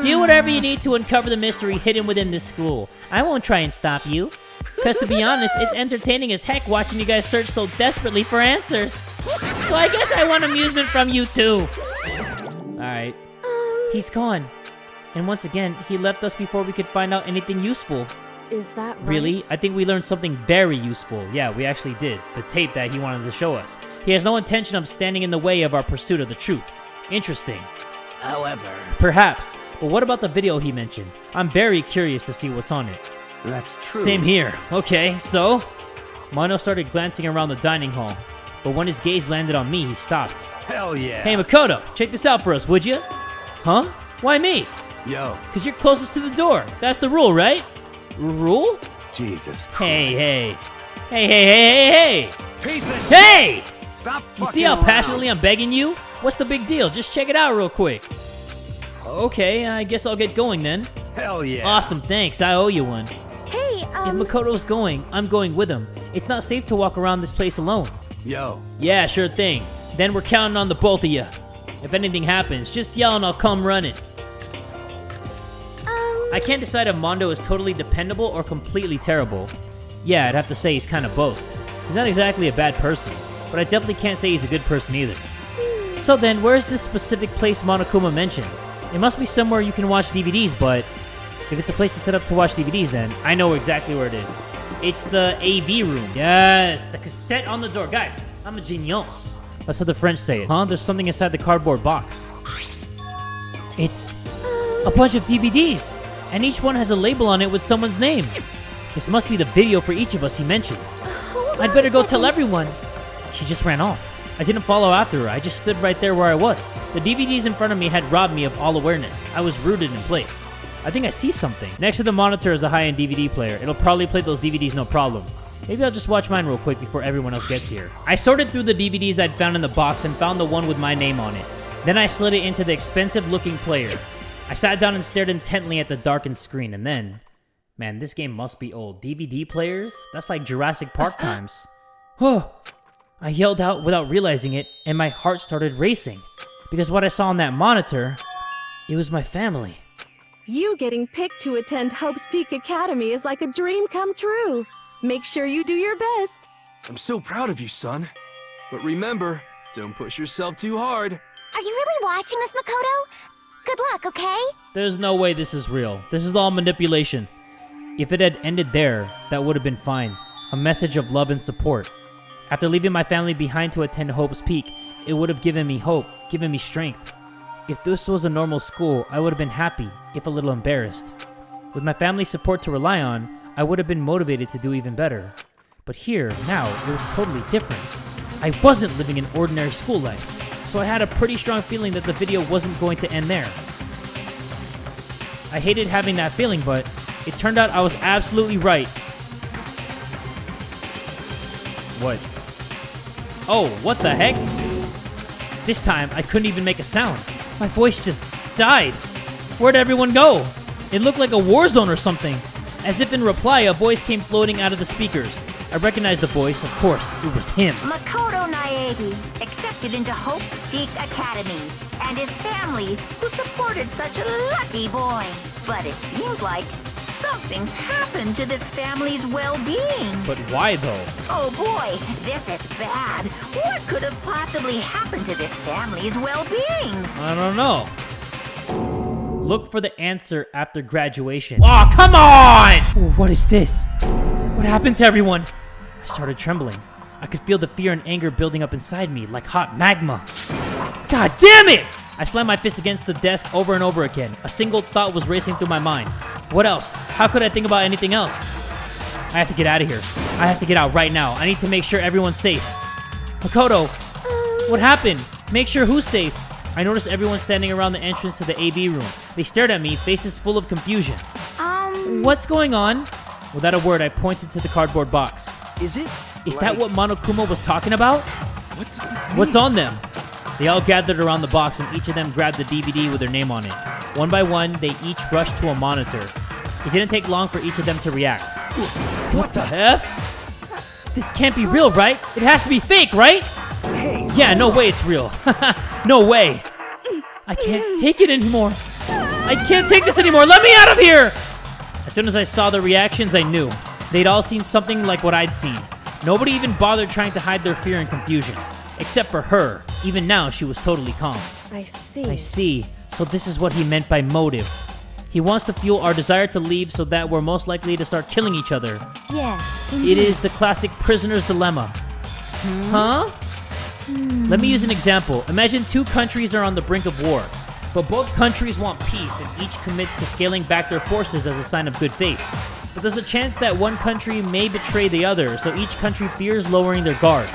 Do whatever you need to uncover the mystery hidden within this school. I won't try and stop you. Because to be honest, it's entertaining as heck watching you guys search so desperately for answers. So I guess I want amusement from you too. Alright. He's gone. And once again, he left us before we could find out anything useful. Is that right? Really? I think we learned something very useful. Yeah, we actually did. The tape that he wanted to show us. He has no intention of standing in the way of our pursuit of the truth. Interesting. However, Perhaps. But what about the video he mentioned? I'm very curious to see what's on it. that's true. Same here. Okay, so? Mono started glancing around the dining hall. But when his gaze landed on me, he stopped. Hell yeah. Hey, Makoto, check this out for us, would you? Huh? Why me? Yo, Because you're closest to the door. That's the rule, right? Rule? Jesus Christ. Hey, hey. Hey, hey, hey, hey, hey! Piece of shit. Hey! Stop You see how fucking passionately around. I'm begging you? What's the big deal? Just check it out real quick. Okay, I guess I'll get going then. Hell yeah. Awesome, thanks. I owe you one. Hey, If Makoto's going, I'm going with him. It's not safe to walk around this place alone. Yo, Yeah, sure thing. Then we're counting on the both of you. If anything happens, just yell and I'll come running. I can't decide if Mondo is totally dependable or completely terrible. Yeah, I'd have to say he's kind of both. He's not exactly a bad person, but I definitely can't say he's a good person either. So then, where's this specific place Monokuma mentioned? It must be somewhere you can watch DVDs, but if it's a place to set up to watch DVDs, then I know exactly where it is. It's the AV room. Yes, the cassette on the door. Guys, I'm a genius. That's how the French say it. Huh? There's something inside the cardboard box. It's a bunch of DVDs, and each one has a label on it with someone's name. This must be the video for each of us he mentioned. I'd better go tell everyone. She just ran off. I didn't follow after her. I just stood right there where I was. The DVDs in front of me had robbed me of all awareness. I was rooted in place. I think I see something. Next to the monitor is a high-end DVD player. It'll probably play those DVDs no problem. Maybe I'll just watch mine real quick before everyone else gets here. I sorted through the DVDs I'd found in the box and found the one with my name on it. Then I slid it into the expensive-looking player. I sat down and stared intently at the darkened screen, and then... Man, this game must be old. DVD players? That's like Jurassic Park times. Oh! I yelled out without realizing it, and my heart started racing. Because what I saw on that monitor, it was my family. You getting picked to attend Hope's Peak Academy is like a dream come true. Make sure you do your best. I'm so proud of you, son. But remember, don't push yourself too hard. Are you really watching us, Makoto? Good luck, okay? There's no way this is real. This is all manipulation. If it had ended there, that would have been fine. A message of love and support. After leaving my family behind to attend Hope's Peak, it would have given me hope, given me strength. If this was a normal school, I would have been happy, if a little embarrassed. With my family's support to rely on, I would have been motivated to do even better. But here, now, it was totally different. I wasn't living an ordinary school life, so I had a pretty strong feeling that the video wasn't going to end there. I hated having that feeling, but it turned out I was absolutely right. What? Oh, what the heck? This time, I couldn't even make a sound. My voice just died. Where'd everyone go? It looked like a war zone or something. As if in reply, a voice came floating out of the speakers. I recognized the voice, of course, it was him. Makoto Naegi accepted into Hope Peak Academy, and his family, who supported such a lucky boy. But it seems like something's happened to this family's well-being. But why though? Oh boy, this is bad. What could have possibly happened to this family's well-being? I don't know. Look for the answer after graduation. Oh, come on! What is this? What happened to everyone? I started trembling. I could feel the fear and anger building up inside me like hot magma. God damn it! I slammed my fist against the desk over and over again. A single thought was racing through my mind. What else? How could I think about anything else? I have to get out of here. I have to get out right now. I need to make sure everyone's safe. Makoto, what happened? Make sure who's safe? I noticed everyone standing around the entrance to the AV room. They stared at me, faces full of confusion. What's going on? Without a word, I pointed to the cardboard box. Is it? Is that what Monokuma was talking about? What does this mean? What's on them? They all gathered around the box and each of them grabbed the DVD with their name on it. One by one, they each rushed to a monitor. It didn't take long for each of them to react. What the F? This can't be real, right? It has to be fake, right? Hey. Yeah, no way it's real. No way. I can't take it anymore. I can't take this anymore. Let me out of here! As soon as I saw the reactions, I knew. They'd all seen something like what I'd seen. Nobody even bothered trying to hide their fear and confusion. Except for her. Even now, she was totally calm. I see. I see. So this is what he meant by motive. He wants to fuel our desire to leave so that we're most likely to start killing each other. Yes. It is the classic prisoner's dilemma. Huh? Let me use an example. Imagine two countries are on the brink of war, but both countries want peace and each commits to scaling back their forces as a sign of good faith. But there's a chance that one country may betray the other, so each country fears lowering their guard.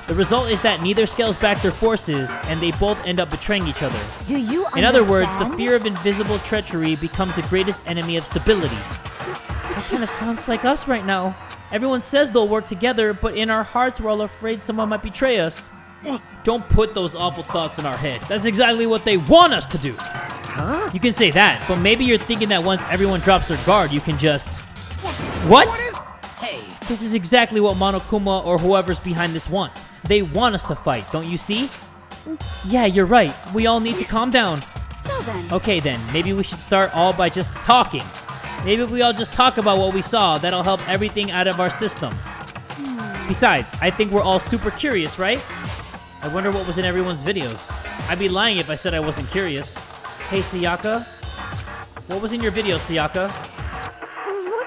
The result is that neither scales back their forces, and they both end up betraying each other. Do you In other words, the understand? fear of invisible treachery becomes the greatest enemy of stability. That kind of sounds like us right now. Everyone says they'll work together, but in our hearts we're all afraid someone might betray us. Don't put those awful thoughts in our head. That's exactly what they want us to do. Huh? You can say that, but maybe you're thinking that once everyone drops their guard, you can just... What? Hey, this is exactly what Monokuma or whoever's behind this wants. They want us to fight, don't you see? Yeah, you're right. We all need to calm down. So then. Okay then, maybe we should start all by just talking. Maybe if we all just talk about what we saw, that'll help everything out of our system. Besides, I think we're all super curious, right? I wonder what was in everyone's videos. I'd be lying if I said I wasn't curious. Hey, Sayaka? What was in your video, Sayaka?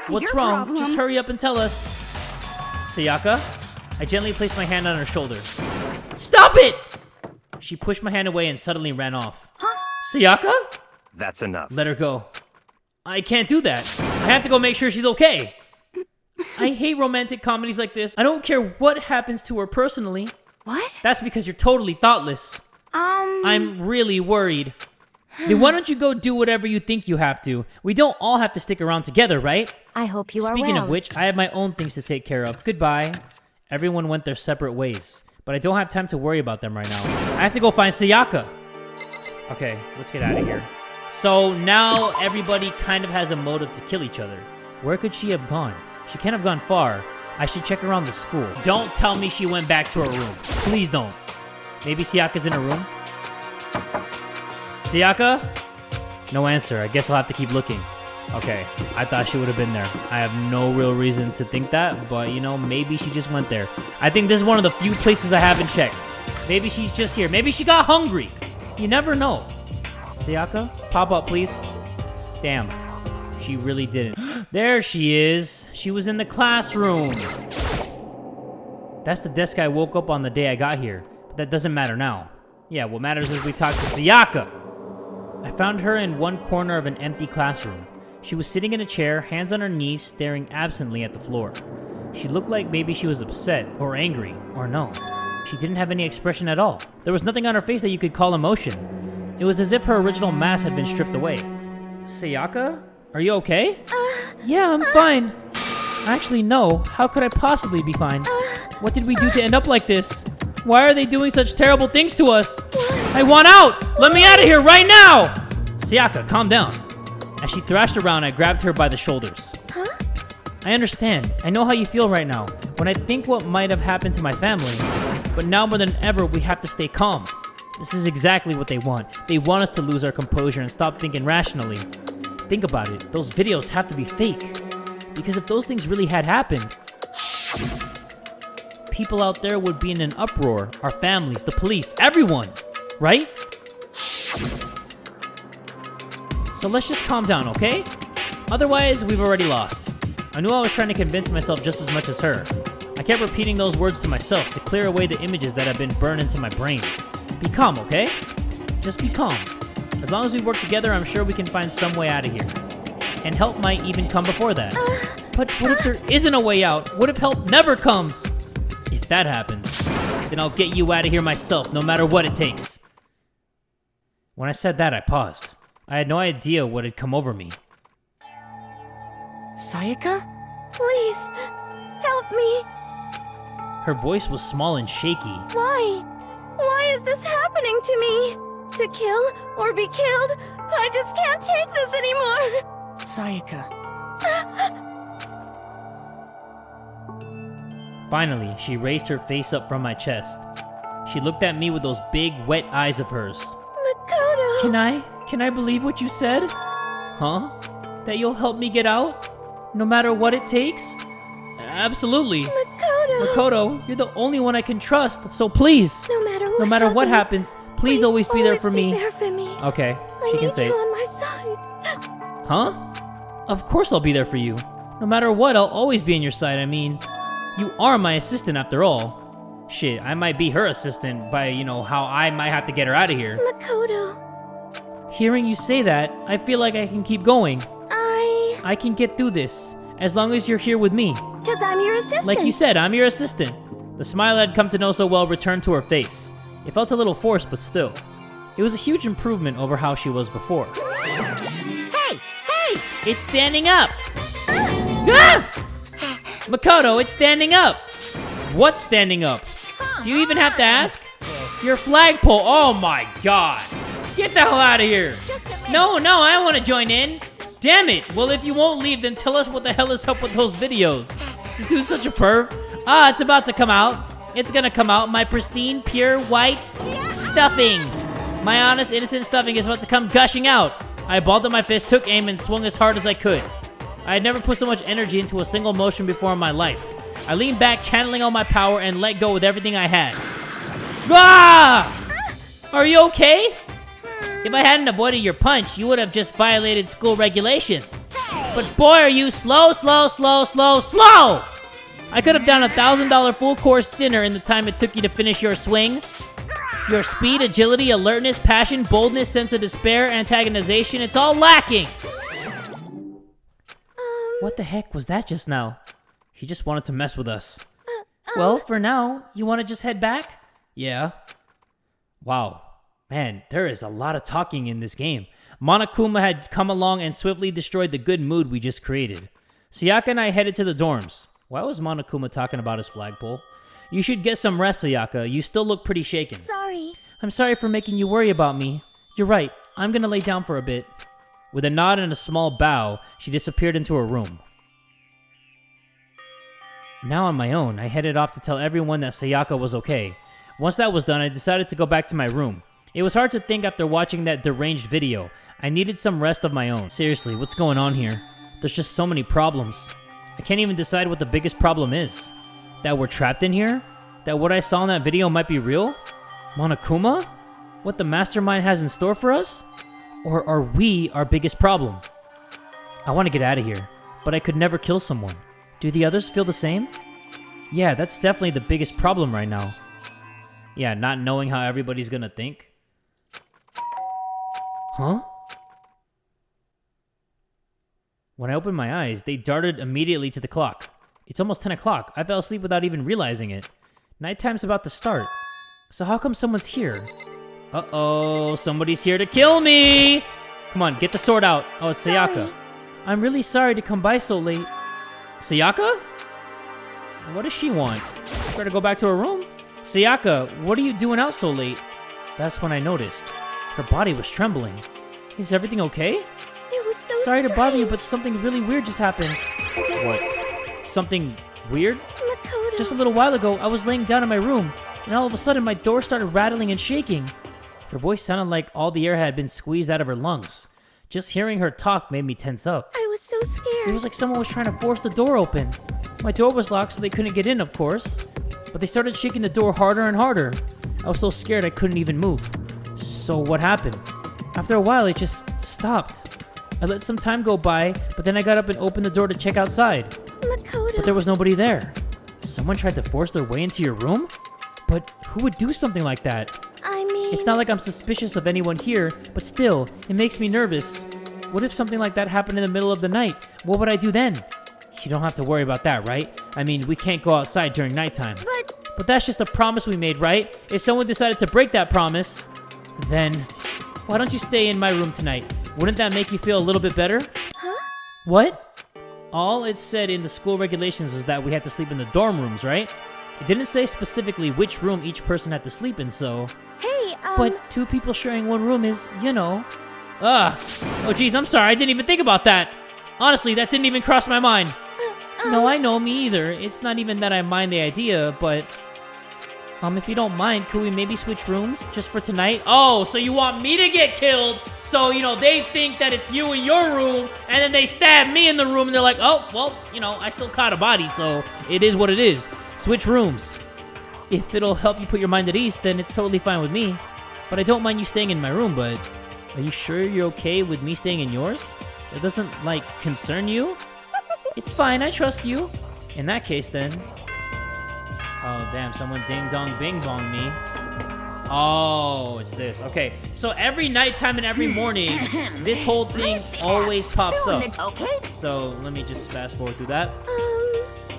What's your wrong? problem? Just hurry up and tell us. Sayaka? I gently placed my hand on her shoulder. Stop it! She pushed my hand away and suddenly ran off. Sayaka? That's enough. Let her go. I can't do that. I have to go make sure she's okay. I hate romantic comedies like this. I don't care what happens to her personally. What? That's because you're totally thoughtless. I'm really worried. Then why don't you go do whatever you think you have to? We don't all have to stick around together, right? I hope you are Speaking well. of which, I have my own things to take care of. Goodbye. Everyone went their separate ways, but I don't have time to worry about them right now. I have to go find Sayaka. Okay, let's get out of here. So now everybody kind of has a motive to kill each other. Where could she have gone? She can't have gone far. I should check around the school. Don't tell me she went back to her room. Please don't. Maybe Sayaka's in her room? Sayaka? No answer. I guess I'll have to keep looking. Okay, I thought she would have been there. I have no real reason to think that, but you know, maybe she just went there. I think this is one of the few places I haven't checked. Maybe she's just here. Maybe she got hungry. You never know. Sayaka, pop up, please. Damn, she really didn't. There she is. She was in the classroom. That's the desk I woke up on the day I got here. But that doesn't matter now. Yeah, what matters is we talked to Sayaka. I found her in one corner of an empty classroom. She was sitting in a chair, hands on her knees, staring absently at the floor. She looked like maybe she was upset, or angry, or no. She didn't have any expression at all. There was nothing on her face that you could call emotion. It was as if her original mask had been stripped away. Sayaka? Are you okay? Yeah, I'm fine. Actually, no. How could I possibly be fine? What did we do to end up like this? Why are they doing such terrible things to us? I want out! Let me out of here right now! Sayaka, calm down. As she thrashed around, I grabbed her by the shoulders. Huh? I understand. I know how you feel right now, when I think what might have happened to my family. But now more than ever, we have to stay calm. This is exactly what they want. They want us to lose our composure and stop thinking rationally. Think about it. Those videos have to be fake. Because if those things really had happened, people out there would be in an uproar. Our families, the police, everyone. Right? So let's just calm down, okay? Otherwise, we've already lost. I knew I was trying to convince myself just as much as her. I kept repeating those words to myself to clear away the images that had been burned into my brain. Be calm, okay? Just be calm. As long as we work together, I'm sure we can find some way out of here. And help might even come before that. But what if there isn't a way out? What if help never comes? If that happens, then I'll get you out of here myself, no matter what it takes. When I said that, I paused. I had no idea what had come over me. Sayaka? Please, help me. Her voice was small and shaky. Why? Why is this happening to me? To kill or be killed? I just can't take this anymore. Sayaka. Finally, she raised her face up from my chest. She looked at me with those big, wet eyes of hers. Makoto! Can I believe what you said? Huh? That you'll help me get out? No matter what it takes? Absolutely. Makoto, you're the only one I can trust, so please. No matter what happens, please always be there for me. Okay, she can say I need you it. on my side. Huh? Of course I'll be there for you. No matter what, I'll always be on your side. I mean, you are my assistant after all. Shit, I might be her assistant by, how I might have to get her out of here. Makoto. Hearing you say that, I feel like I can keep going. I can get through this, as long as you're here with me. Because I'm your assistant. Like you said, I'm your assistant. The smile I'd come to know so well returned to her face. It felt a little forced, but still. It was a huge improvement over how she was before. Hey! It's standing up! Ah! Makoto, it's standing up! What's standing up? Do you even have to ask? Your flagpole, oh my god! Get the hell out of here! No, I want to join in! Damn it! Well, if you won't leave, then tell us what the hell is up with those videos. This dude's such a perv. It's about to come out. It's gonna come out. My pristine, pure, white stuffing. My honest, innocent stuffing is about to come gushing out. I balled up my fist, took aim, and swung as hard as I could. I had never put so much energy into a single motion before in my life. I leaned back, channeling all my power, and let go with everything I had. Ah! Are you okay? If I hadn't avoided your punch, you would have just violated school regulations. But boy, are you slow! I could have done $1,000 full course dinner in the time it took you to finish your swing. Your speed, agility, alertness, passion, boldness, sense of despair, antagonization, it's all lacking. What the heck was that just now? He just wanted to mess with us. Well, for now, you want to just head back? Yeah. Wow. Man, there is a lot of talking in this game. Monokuma had come along and swiftly destroyed the good mood we just created. Sayaka and I headed to the dorms. Why was Monokuma talking about his flagpole? You should get some rest, Sayaka. You still look pretty shaken. Sorry. I'm sorry for making you worry about me. You're right. I'm gonna lay down for a bit. With a nod and a small bow, she disappeared into her room. Now on my own, I headed off to tell everyone that Sayaka was okay. Once that was done, I decided to go back to my room. It was hard to think after watching that deranged video. I needed some rest of my own. Seriously, what's going on here? There's just so many problems. I can't even decide what the biggest problem is. That we're trapped in here? That what I saw in that video might be real? Monokuma? What the mastermind has in store for us? Or are we our biggest problem? I want to get out of here, but I could never kill someone. Do the others feel the same? Yeah, that's definitely the biggest problem right now. Yeah, not knowing how everybody's gonna think. Huh? When I opened my eyes, they darted immediately to the clock. It's almost 10 o'clock. I fell asleep without even realizing it. Nighttime's about to start. So how come someone's here? Uh-oh, somebody's here to kill me! Come on, get the sword out. Oh, it's Sayaka. I'm really sorry to come by so late. Sayaka? What does she want? Better go back to her room? Sayaka, what are you doing out so late? That's when I noticed. Her body was trembling. Is everything okay? It was so Sorry to bother you, strange. but something really weird just happened. What? Something weird? Makoto. Just a little while ago, I was laying down in my room, and all of a sudden my door started rattling and shaking. Her voice sounded like all the air had been squeezed out of her lungs. Just hearing her talk made me tense up. I was so scared. It was like someone was trying to force the door open. My door was locked, so they couldn't get in, of course. But they started shaking the door harder and harder. I was so scared I couldn't even move. So what happened? After a while, it just stopped. I let some time go by, but then I got up and opened the door to check outside. Makoto. But there was nobody there. Someone tried to force their way into your room? But who would do something like that? I mean... It's not like I'm suspicious of anyone here, but still, it makes me nervous. What if something like that happened in the middle of the night? What would I do then? You don't have to worry about that, right? I mean, we can't go outside during nighttime. But that's just a promise we made, right? If someone decided to break that promise, then why don't you stay in my room tonight? Wouldn't that make you feel a little bit better? Huh? What? All it said in the school regulations was that we had to sleep in the dorm rooms, right? It didn't say specifically which room each person had to sleep in, so... Hey, But two people sharing one room is, you know... Oh geez, I'm sorry, I didn't even think about that. Honestly, that didn't even cross my mind. No, I know, me either. It's not even that I mind the idea, but... if you don't mind, could we maybe switch rooms just for tonight? Oh, so you want me to get killed? So, you know, they think that it's you in your room, and then they stab me in the room, and they're like, oh, well, you know, I still caught a body, so it is what it is. Switch rooms. If it'll help you put your mind at ease, then it's totally fine with me. But I don't mind you staying in my room, but are you sure you're okay with me staying in yours? It doesn't, like, concern you? It's fine, I trust you. In that case, then... Oh, damn, someone ding-dong bing-bong me. Oh, it's this. Okay, so every nighttime and every morning, this whole thing always pops up. Okay. So, let me just fast forward through that.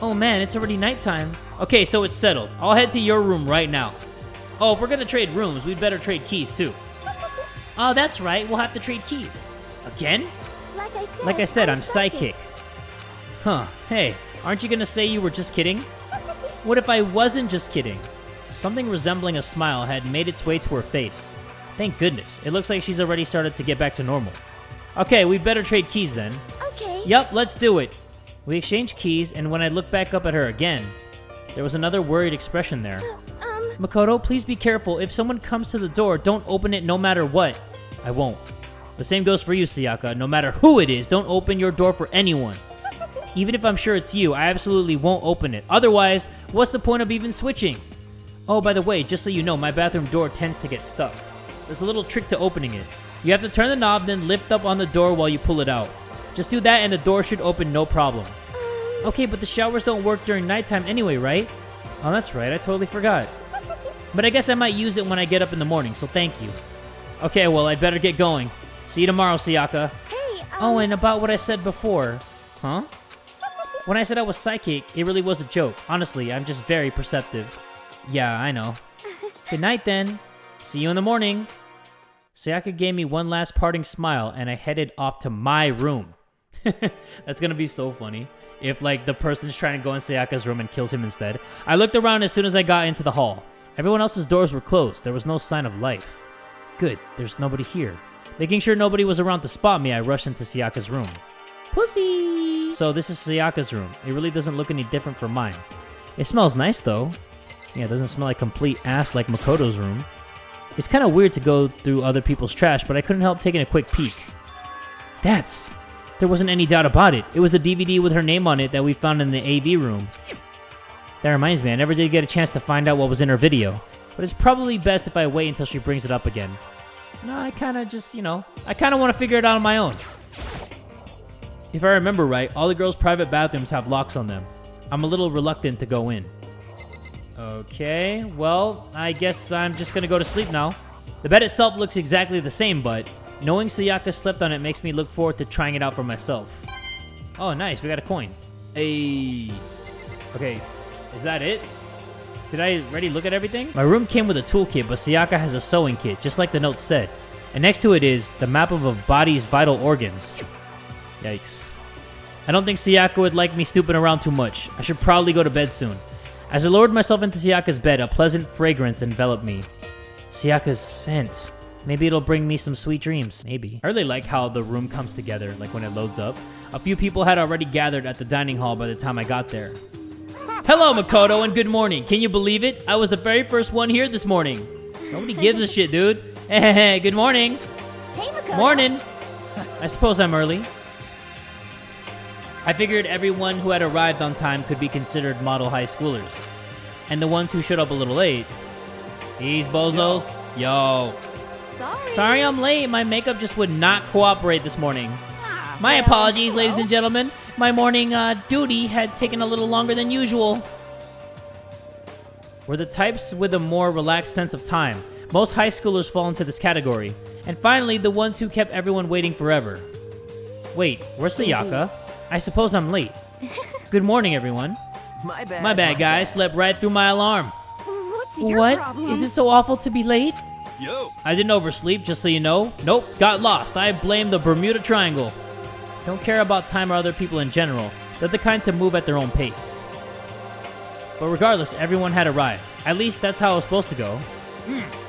Oh man, it's already nighttime. Okay, so it's settled. I'll head to your room right now. Oh, if we're gonna trade rooms, we'd better trade keys too. Oh, that's right, we'll have to trade keys. Again? Like I said, I'm psychic. Huh, hey, aren't you gonna say you were just kidding? What if I wasn't just kidding? Something resembling a smile had made its way to her face. Thank goodness, it looks like she's already started to get back to normal. Okay, we'd better trade keys then. Okay. Yup, let's do it. We exchanged keys, and when I looked back up at her again, there was another worried expression there. Makoto, please be careful. If someone comes to the door, don't open it no matter what. I won't. The same goes for you, Sayaka. No matter who it is, don't open your door for anyone. Even if I'm sure it's you, I absolutely won't open it. Otherwise, what's the point of even switching? Oh, by the way, just so you know, my bathroom door tends to get stuck. There's a little trick to opening it. You have to turn the knob, then lift up on the door while you pull it out. Just do that and the door should open no problem. Okay, but the showers don't work during nighttime anyway, right? Oh, that's right, I totally forgot. But I guess I might use it when I get up in the morning, so thank you. Okay, well, I'd better get going. See you tomorrow, Sayaka. Hey, Oh, and about what I said before. Huh? When I said I was psychic, it really was a joke. Honestly, I'm just very perceptive. Yeah, I know. Good night, then. See you in the morning. Sayaka gave me one last parting smile, and I headed off to my room. That's gonna be so funny if, like, the person's trying to go in Sayaka's room and kills him instead. I looked around as soon as I got into the hall. Everyone else's doors were closed. There was no sign of life. Good, there's nobody here. Making sure nobody was around to spot me, I rushed into Sayaka's room. Pussy! So this is Sayaka's room. It really doesn't look any different from mine. It smells nice, though. Yeah, it doesn't smell like complete ass like Makoto's room. It's kind of weird to go through other people's trash, but I couldn't help taking a quick peek. There wasn't any doubt about it. It was the DVD with her name on it that we found in the AV room. That reminds me, I never did get a chance to find out what was in her video, but it's probably best if I wait until she brings it up again. No, I kind of just, I kind of want to figure it out on my own. If I remember right, all the girls' private bathrooms have locks on them. I'm a little reluctant to go in. Okay, well, I guess I'm just gonna go to sleep now. The bed itself looks exactly the same, but knowing Sayaka slept on it makes me look forward to trying it out for myself. Oh, nice, we got a coin. Hey. Okay, is that it? Did I already look at everything? My room came with a toolkit, but Sayaka has a sewing kit, just like the note said. And next to it is the map of a body's vital organs. Yikes. I don't think Sayaka would like me snooping around too much. I should probably go to bed soon. As I lowered myself into Sayaka's bed, a pleasant fragrance enveloped me. Sayaka's scent. Maybe it'll bring me some sweet dreams. Maybe. I really like how the room comes together, like when it loads up. A few people had already gathered at the dining hall by the time I got there. Hello, Makoto, and good morning. Can you believe it? I was the very first one here this morning. Nobody gives a shit, dude. Hey, good morning. Hey, Makoto. Morning. I suppose I'm early. I figured everyone who had arrived on time could be considered model high schoolers. And the ones who showed up a little late. These bozos. Yo. Sorry I'm late. My makeup just would not cooperate this morning. My apologies, ladies and gentlemen. My morning duty had taken a little longer than usual. We're the types with a more relaxed sense of time. Most high schoolers fall into this category. And finally, the ones who kept everyone waiting forever. Wait, where's Sayaka? I suppose I'm late. Good morning, everyone. My bad. My bad, guys. Slept right through my alarm. What's your What? problem? Is it so awful to be late? Yo. I didn't oversleep, just so you know. Nope, got lost. I blame the Bermuda Triangle. Don't care about time or other people in general. They're the kind to move at their own pace. But regardless, everyone had arrived. At least that's how it was supposed to go.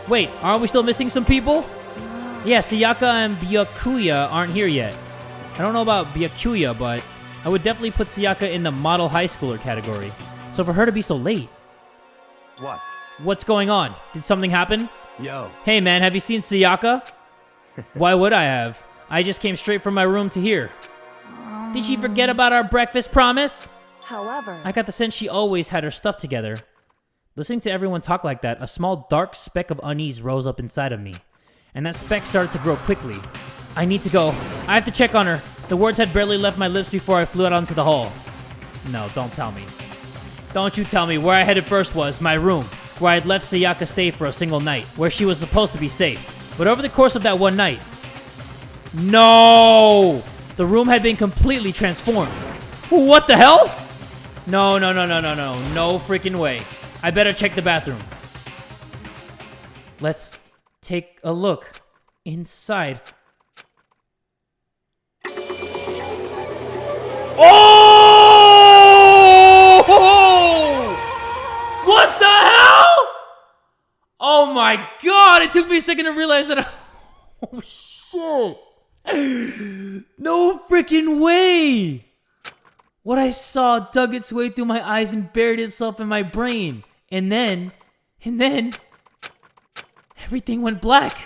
Wait, aren't we still missing some people? Yeah, Sayaka and Byakuya aren't here yet. I don't know about Byakuya, but I would definitely put Sayaka in the model high schooler category. So for her to be so late... What? What's going on? Did something happen? Yo. Hey man, have you seen Sayaka? Why would I have? I just came straight from my room to here. Did she forget about our breakfast promise? However, I got the sense she always had her stuff together. Listening to everyone talk like that, a small dark speck of unease rose up inside of me. And that speck started to grow quickly. I need to go. I have to check on her. The words had barely left my lips before I flew out onto the hall. No, don't tell me. Don't you tell me where I headed first was my room, where I had left Sayaka stay for a single night, where she was supposed to be safe. But over the course of that one night... No! The room had been completely transformed. What the hell? No. No freaking way. I better check the bathroom. Let's take a look inside. Oh! What the hell? Oh my god, it took me a second to realize that Oh shit. No freaking way. What I saw dug its way through my eyes and buried itself in my brain. And then, everything went black.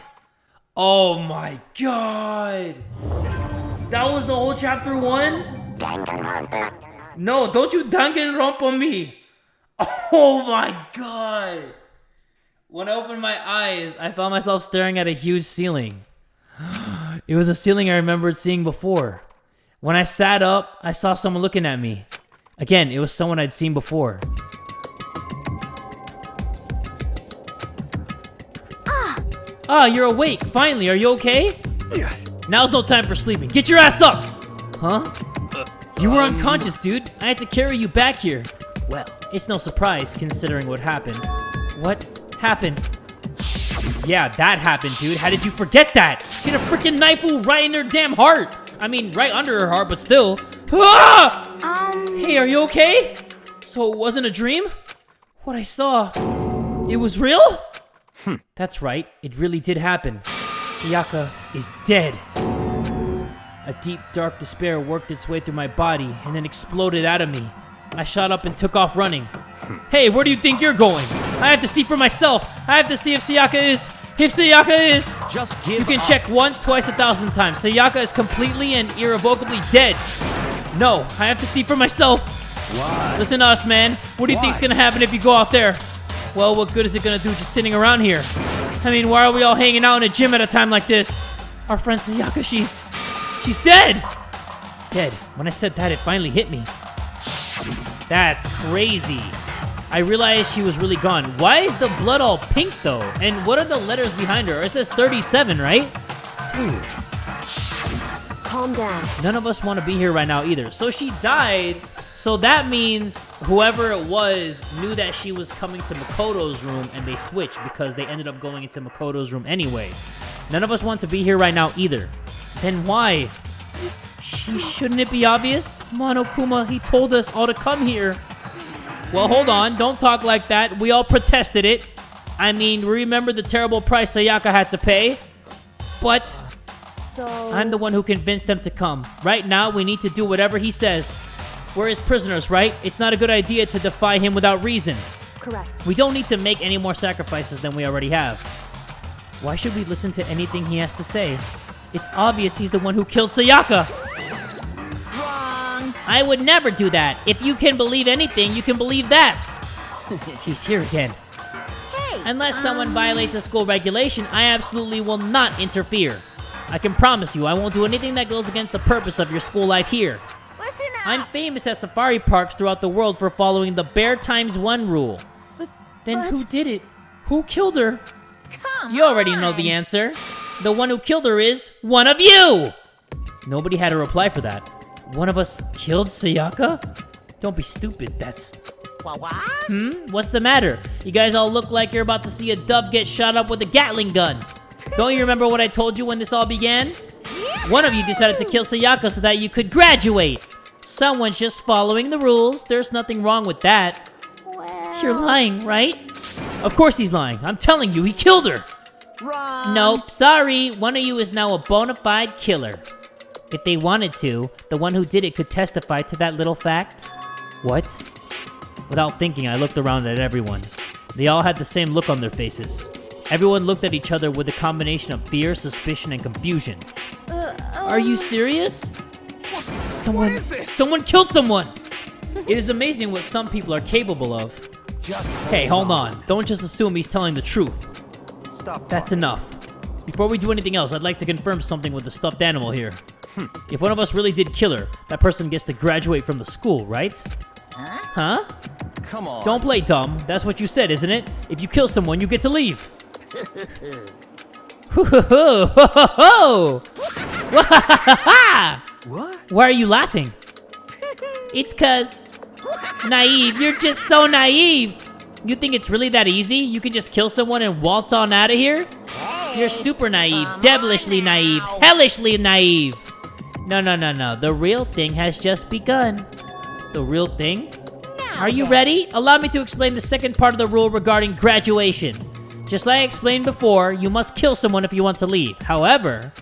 Oh my god. That was the whole chapter 1? No, don't you Danganronpa me. Oh my god. When I opened my eyes, I found myself staring at a huge ceiling. It was a ceiling I remembered seeing before. When I sat up, I saw someone looking at me. Again, it was someone I'd seen before. Ah, you're awake. Finally, are you okay? Now's no time for sleeping. Get your ass up! Huh? You were unconscious, dude. I had to carry you back here. Well, it's no surprise considering what happened. What happened? Yeah, that happened, dude. How did you forget that? She had a freaking knife wound right in her damn heart. I mean, right under her heart, but still. Ah! Hey, are you okay? So it wasn't a dream? What I saw, it was real? That's right, it really did happen. Sayaka is dead. A deep, dark despair worked its way through my body and then exploded out of me. I shot up and took off running. Hey, where do you think you're going? I have to see for myself. I have to see if Sayaka is... Just give You can up. check once, twice, 1,000 times. Sayaka is completely and irrevocably dead. No, I have to see for myself. Why? Listen to us, man. What do you think's gonna happen if you go out there? Well, what good is it gonna do just sitting around here? I mean, why are we all hanging out in a gym at a time like this? Our friend Sayaka, she's dead! Dead. When I said that, it finally hit me. That's crazy. I realized she was really gone. Why is the blood all pink, though? And what are the letters behind her? It says 37, right? Dude. Calm down. None of us want to be here right now either. So she died. So that means whoever it was knew that she was coming to Makoto's room and they switched because they ended up going into Makoto's room anyway. None of us want to be here right now either. Then why? Shouldn't it be obvious? Monokuma, he told us all to come here. Well, hold on. Don't talk like that. We all protested it. I mean, remember the terrible price Sayaka had to pay? But So... I'm the one who convinced them to come. Right now, we need to do whatever he says. We're his prisoners, right? It's not a good idea to defy him without reason. Correct. We don't need to make any more sacrifices than we already have. Why should we listen to anything he has to say? It's obvious he's the one who killed Sayaka. Wrong. I would never do that. If you can believe anything, you can believe that. He's here again. Hey! Unless someone violates a school regulation, I absolutely will not interfere. I can promise you I won't do anything that goes against the purpose of your school life here. Listen up! I'm famous at safari parks throughout the world for following the bear times one rule. Then who did it? Who killed her? Come You already know the answer. The one who killed her is one of you! Nobody had a reply for that. One of us killed Sayaka? Don't be stupid, that's... What? What's the matter? You guys all look like you're about to see a dove get shot up with a Gatling gun. Don't you remember what I told you when this all began? One of you decided to kill Sayaka so that you could graduate. Someone's just following the rules. There's nothing wrong with that. Well... You're lying, right? Of course he's lying. I'm telling you, he killed her. Wrong. Nope, sorry. One of you is now a bona fide killer. If they wanted to, the one who did it could testify to that little fact. What? Without thinking, I looked around at everyone. They all had the same look on their faces. Everyone looked at each other with a combination of fear, suspicion, and confusion. Are you serious? Someone killed someone! It is amazing what some people are capable of. Hey, hold on. Don't just assume he's telling the truth. Stop. That's enough. Before we do anything else, I'd like to confirm something with the stuffed animal here. If one of us really did kill her, that person gets to graduate from the school, right? Huh? Come on. Don't play dumb. That's what you said, isn't it? If you kill someone, you get to leave. What? Why are you laughing? It's 'cause... Naive. You're just so naive. You think it's really that easy? You can just kill someone and waltz on out of here? You're super naive, devilishly naive, hellishly naive. No. The real thing has just begun. The real thing? Are you ready? Allow me to explain the second part of the rule regarding graduation. Just like I explained before, you must kill someone if you want to leave. However,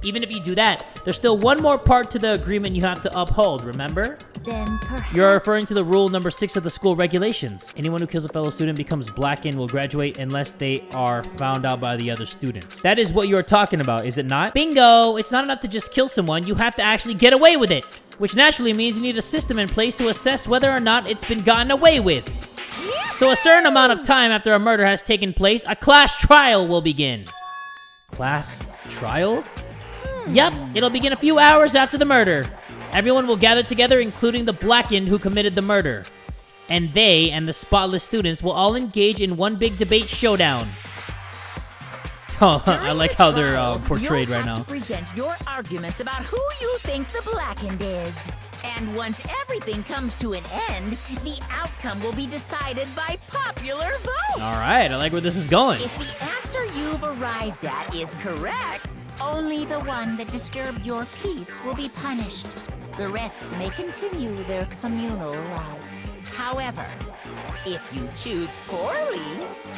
even if you do that, there's still one more part to the agreement you have to uphold, remember? Then perhaps... You're referring to the rule number 6 of the school regulations. Anyone who kills a fellow student becomes black and will graduate unless they are found out by the other students. That is what you're talking about, is it not? Bingo! It's not enough to just kill someone, you have to actually get away with it. Which naturally means you need a system in place to assess whether or not it's been gotten away with. So a certain amount of time after a murder has taken place, a class trial will begin. Class trial? Yep, it'll begin a few hours after the murder. Everyone will gather together, including the blackened who committed the murder. And they and the spotless students will all engage in one big debate showdown. Oh, I like how they're portrayed right now. You'll have to present your arguments about who you think the blackened is. And once everything comes to an end, the outcome will be decided by popular vote. All right, I like where this is going. If the answer you've arrived at is correct, only the one that disturbed your peace will be punished. The rest may continue their communal life. However, if you choose poorly,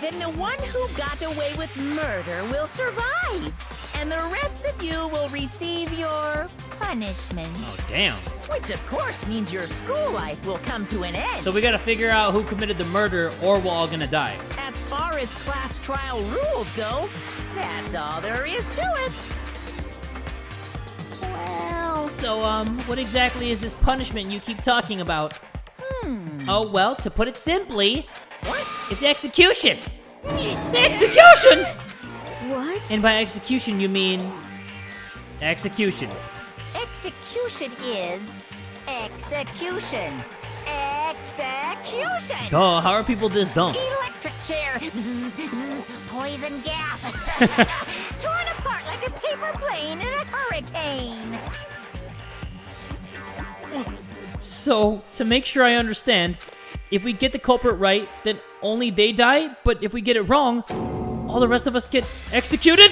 then the one who got away with murder will survive, and the rest of you will receive your punishment. Oh, damn. Which of course means your school life will come to an end. So we gotta figure out who committed the murder or we're all gonna die. As far as class trial rules go, that's all there is to it. Well... So, what exactly is this punishment you keep talking about? Oh, well, to put it simply, it's execution! Execution! What? And by execution, you mean... execution. Execution is execution. Execution! Duh, how are people this dumb? Electric chair. Poison gas. Torn apart like a paper plane in a hurricane. So, to make sure I understand, if we get the culprit right, then only they die, but if we get it wrong, all the rest of us get executed?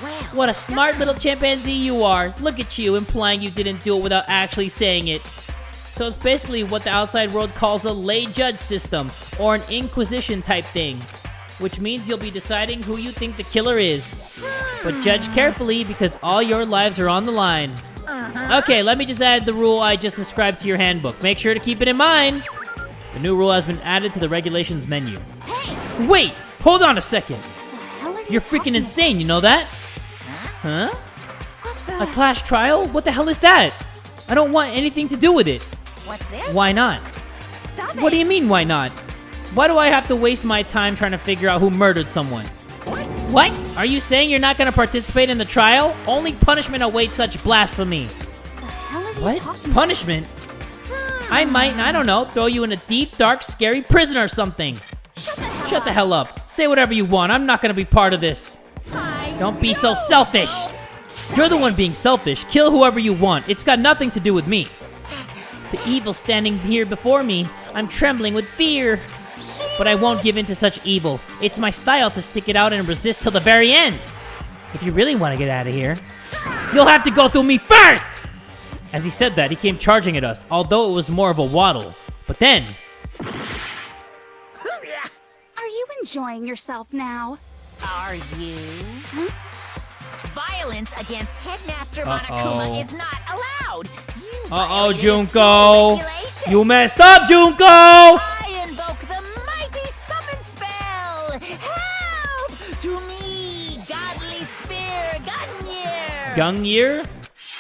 Well, What a smart little chimpanzee you are. Look at you, implying you didn't do it without actually saying it. So it's basically what the outside world calls a lay judge system, or an inquisition type thing. Which means you'll be deciding who you think the killer is. But judge carefully because all your lives are on the line. Okay, let me just add the rule I just described to your handbook. Make sure to keep it in mind. The new rule has been added to the regulations menu. Wait, hold on a second. You're freaking insane, you know that? Huh? A clash trial? What the hell is that? I don't want anything to do with it. What's this? Why not? Stop it. What do you mean, why not? Why do I have to waste my time trying to figure out who murdered someone? What? Are you saying you're not going to participate in the trial? Only punishment awaits such blasphemy. The hell are you What? talking Punishment? I might, I don't know, throw you in a deep, dark, scary prison or something. Shut the hell up. Say whatever you want. I'm not going to be part of this. Don't be so selfish. You're the one being selfish. Kill whoever you want. It's got nothing to do with me. The evil standing here before me. I'm trembling with fear. But I won't give in to such evil. It's my style to stick it out and resist till the very end. If you really want to get out of here, you'll have to go through me first! As he said that, he came charging at us, although it was more of a waddle. But then... Are you enjoying yourself now? Are you? Violence against Headmaster Monokuma is not allowed. You violated school Junko! regulation. You messed up, Junko! I invoke the mighty summon spell! Help! To me, godly spear, Gungnir! Gungnir?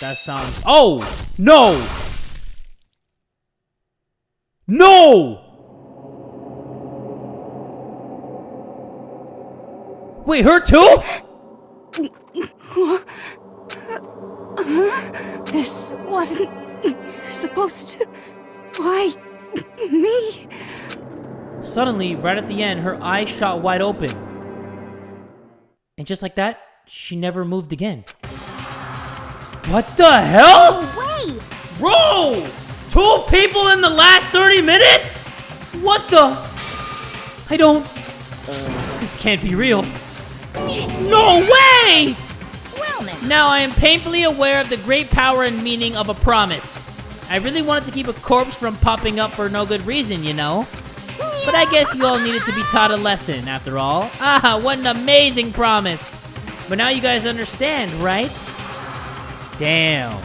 That sounds... Oh! No! No! Wait, her too? This wasn't supposed to... Why? Me? Suddenly, right at the end, her eyes shot wide open. And just like that, she never moved again. What the hell? Wait! Bro! 2 people in the last 30 minutes? What the? I don't... This can't be real. No way! Well now. Now I am painfully aware of the great power and meaning of a promise. I really wanted to keep a corpse from popping up for no good reason, you know? But I guess you all needed to be taught a lesson, after all. Ah, what an amazing promise. But now you guys understand, right? Damn.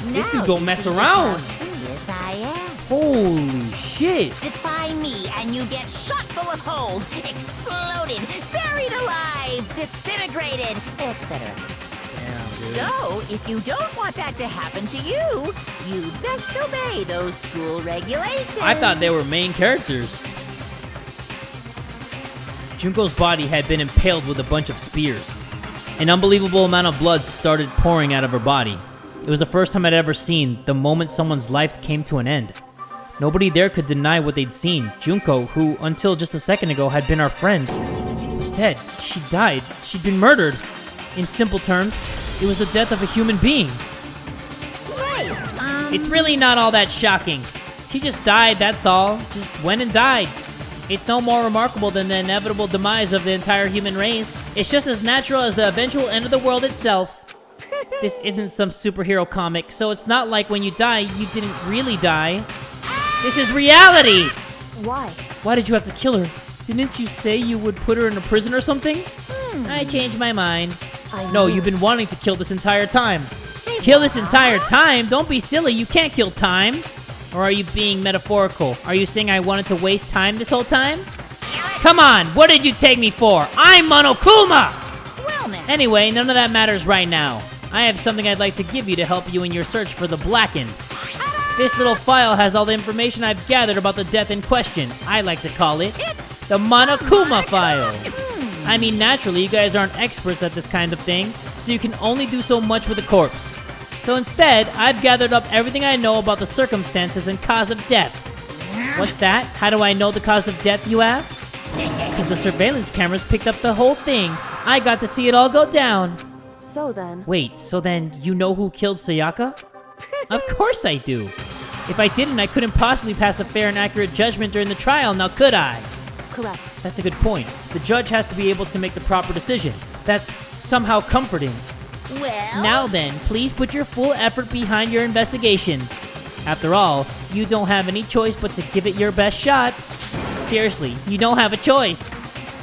This dude don't mess around. Yes, I am. Holy shit. Defy me and you get shot full of holes, exploded, buried alive, disintegrated, etc. Damn, dude. So, if you don't want that to happen to you, you'd best obey those school regulations. I thought they were main characters. Junko's body had been impaled with a bunch of spears. An unbelievable amount of blood started pouring out of her body. It was the first time I'd ever seen the moment someone's life came to an end. Nobody there could deny what they'd seen. Junko, who until just a second ago had been our friend, was dead. She died. She'd been murdered. In simple terms, it was the death of a human being. It's really not all that shocking. She just died, that's all. Just went and died. It's no more remarkable than the inevitable demise of the entire human race. It's just as natural as the eventual end of the world itself. This isn't some superhero comic, so it's not like when you die, you didn't really die. This is reality! Why? Why did you have to kill her? Didn't you say you would put her in a prison or something? I changed my mind. No, you've been wanting to kill this entire time. Kill this entire time? Don't be silly, you can't kill time. Or are you being metaphorical? Are you saying I wanted to waste time this whole time? Come on, what did you take me for? I'm Monokuma! Well now. Anyway, none of that matters right now. I have something I'd like to give you to help you in your search for the Blackened. This little file has all the information I've gathered about the death in question. I like to call it the Monokuma file. I mean, naturally, you guys aren't experts at this kind of thing, so you can only do so much with a corpse. So instead, I've gathered up everything I know about the circumstances and cause of death. What's that? How do I know the cause of death, you ask? Because the surveillance cameras picked up the whole thing. I got to see it all go down. So then... Wait, so then you know who killed Sayaka? Of course I do. If I didn't, I couldn't possibly pass a fair and accurate judgment during the trial, now could I? Correct. That's a good point. The judge has to be able to make the proper decision. That's somehow comforting. Well. Now then, please put your full effort behind your investigation. After all, you don't have any choice but to give it your best shot. Seriously, you don't have a choice.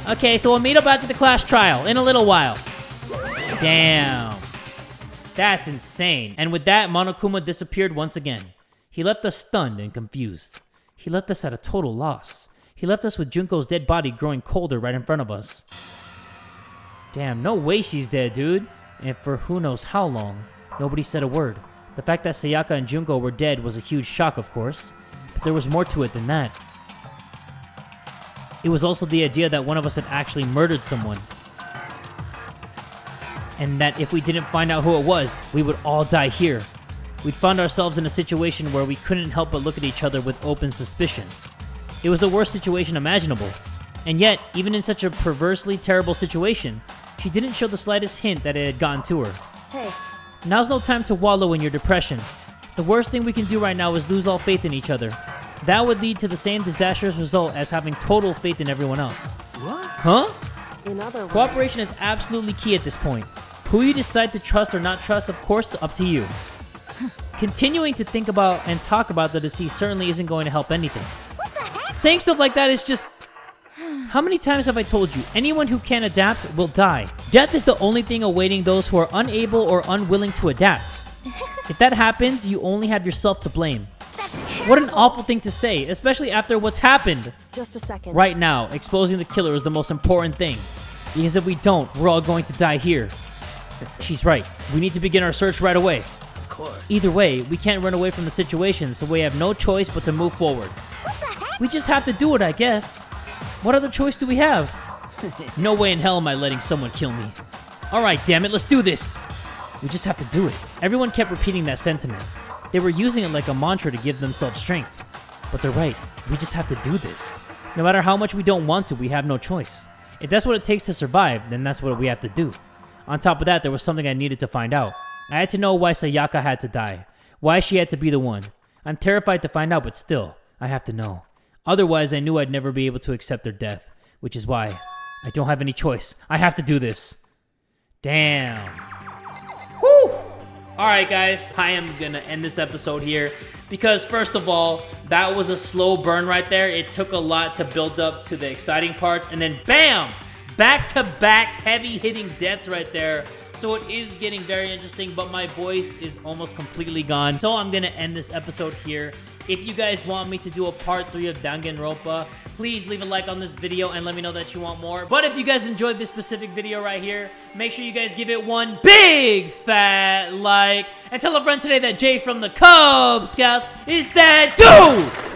Okay, so we'll meet up after the class trial in a little while. Damn. That's insane. And with that, Monokuma disappeared once again. He left us stunned and confused. He left us at a total loss. He left us with Junko's dead body growing colder right in front of us. Damn, no way she's dead, dude. And for who knows how long. Nobody said a word. The fact that Sayaka and Junko were dead was a huge shock, of course. But there was more to it than that. It was also the idea that one of us had actually murdered someone. And that if we didn't find out who it was, we would all die here. We'd found ourselves in a situation where we couldn't help but look at each other with open suspicion. It was the worst situation imaginable. And yet, even in such a perversely terrible situation, she didn't show the slightest hint that it had gotten to her. Hey. Now's no time to wallow in your depression. The worst thing we can do right now is lose all faith in each other. That would lead to the same disastrous result as having total faith in everyone else. What? Huh? In other words, Cooperation is absolutely key at this point. Who you decide to trust or not trust, of course, up to you. Continuing to think about and talk about the deceased certainly isn't going to help anything. Saying stuff like that is just... How many times have I told you, anyone who can't adapt will die. Death is the only thing awaiting those who are unable or unwilling to adapt. If that happens, you only have yourself to blame. What an awful thing to say, especially after what's happened. just a second. Right now, exposing the killer is the most important thing. Because if we don't, we're all going to die here. She's right. We need to begin our search right away. Of course. Either way, we can't run away from the situation, so we have no choice but to move forward. We just have to do it, I guess. What other choice do we have? No way in hell am I letting someone kill me. Alright, damn it, let's do this. We just have to do it. Everyone kept repeating that sentiment. They were using it like a mantra to give themselves strength. But they're right. We just have to do this. No matter how much we don't want to, we have no choice. If that's what it takes to survive, then that's what we have to do. On top of that, there was something I needed to find out. I had to know why Sayaka had to die. Why she had to be the one. I'm terrified to find out, but still, I have to know. Otherwise, I knew I'd never be able to accept her death. Which is why I don't have any choice. I have to do this. Damn. Whew. Alright guys, I am gonna end this episode here because first of all, that was a slow burn right there. It took a lot to build up to the exciting parts and then BAM! Back-to-back heavy-hitting deaths right there. So it is getting very interesting, but my voice is almost completely gone. So I'm gonna end this episode here. If you guys want me to do a part 3 of Danganronpa, please leave a like on this video and let me know that you want more. But if you guys enjoyed this specific video right here, make sure you guys give it one big fat like. And tell a friend today that Jay from the Kubz Scouts is that dude!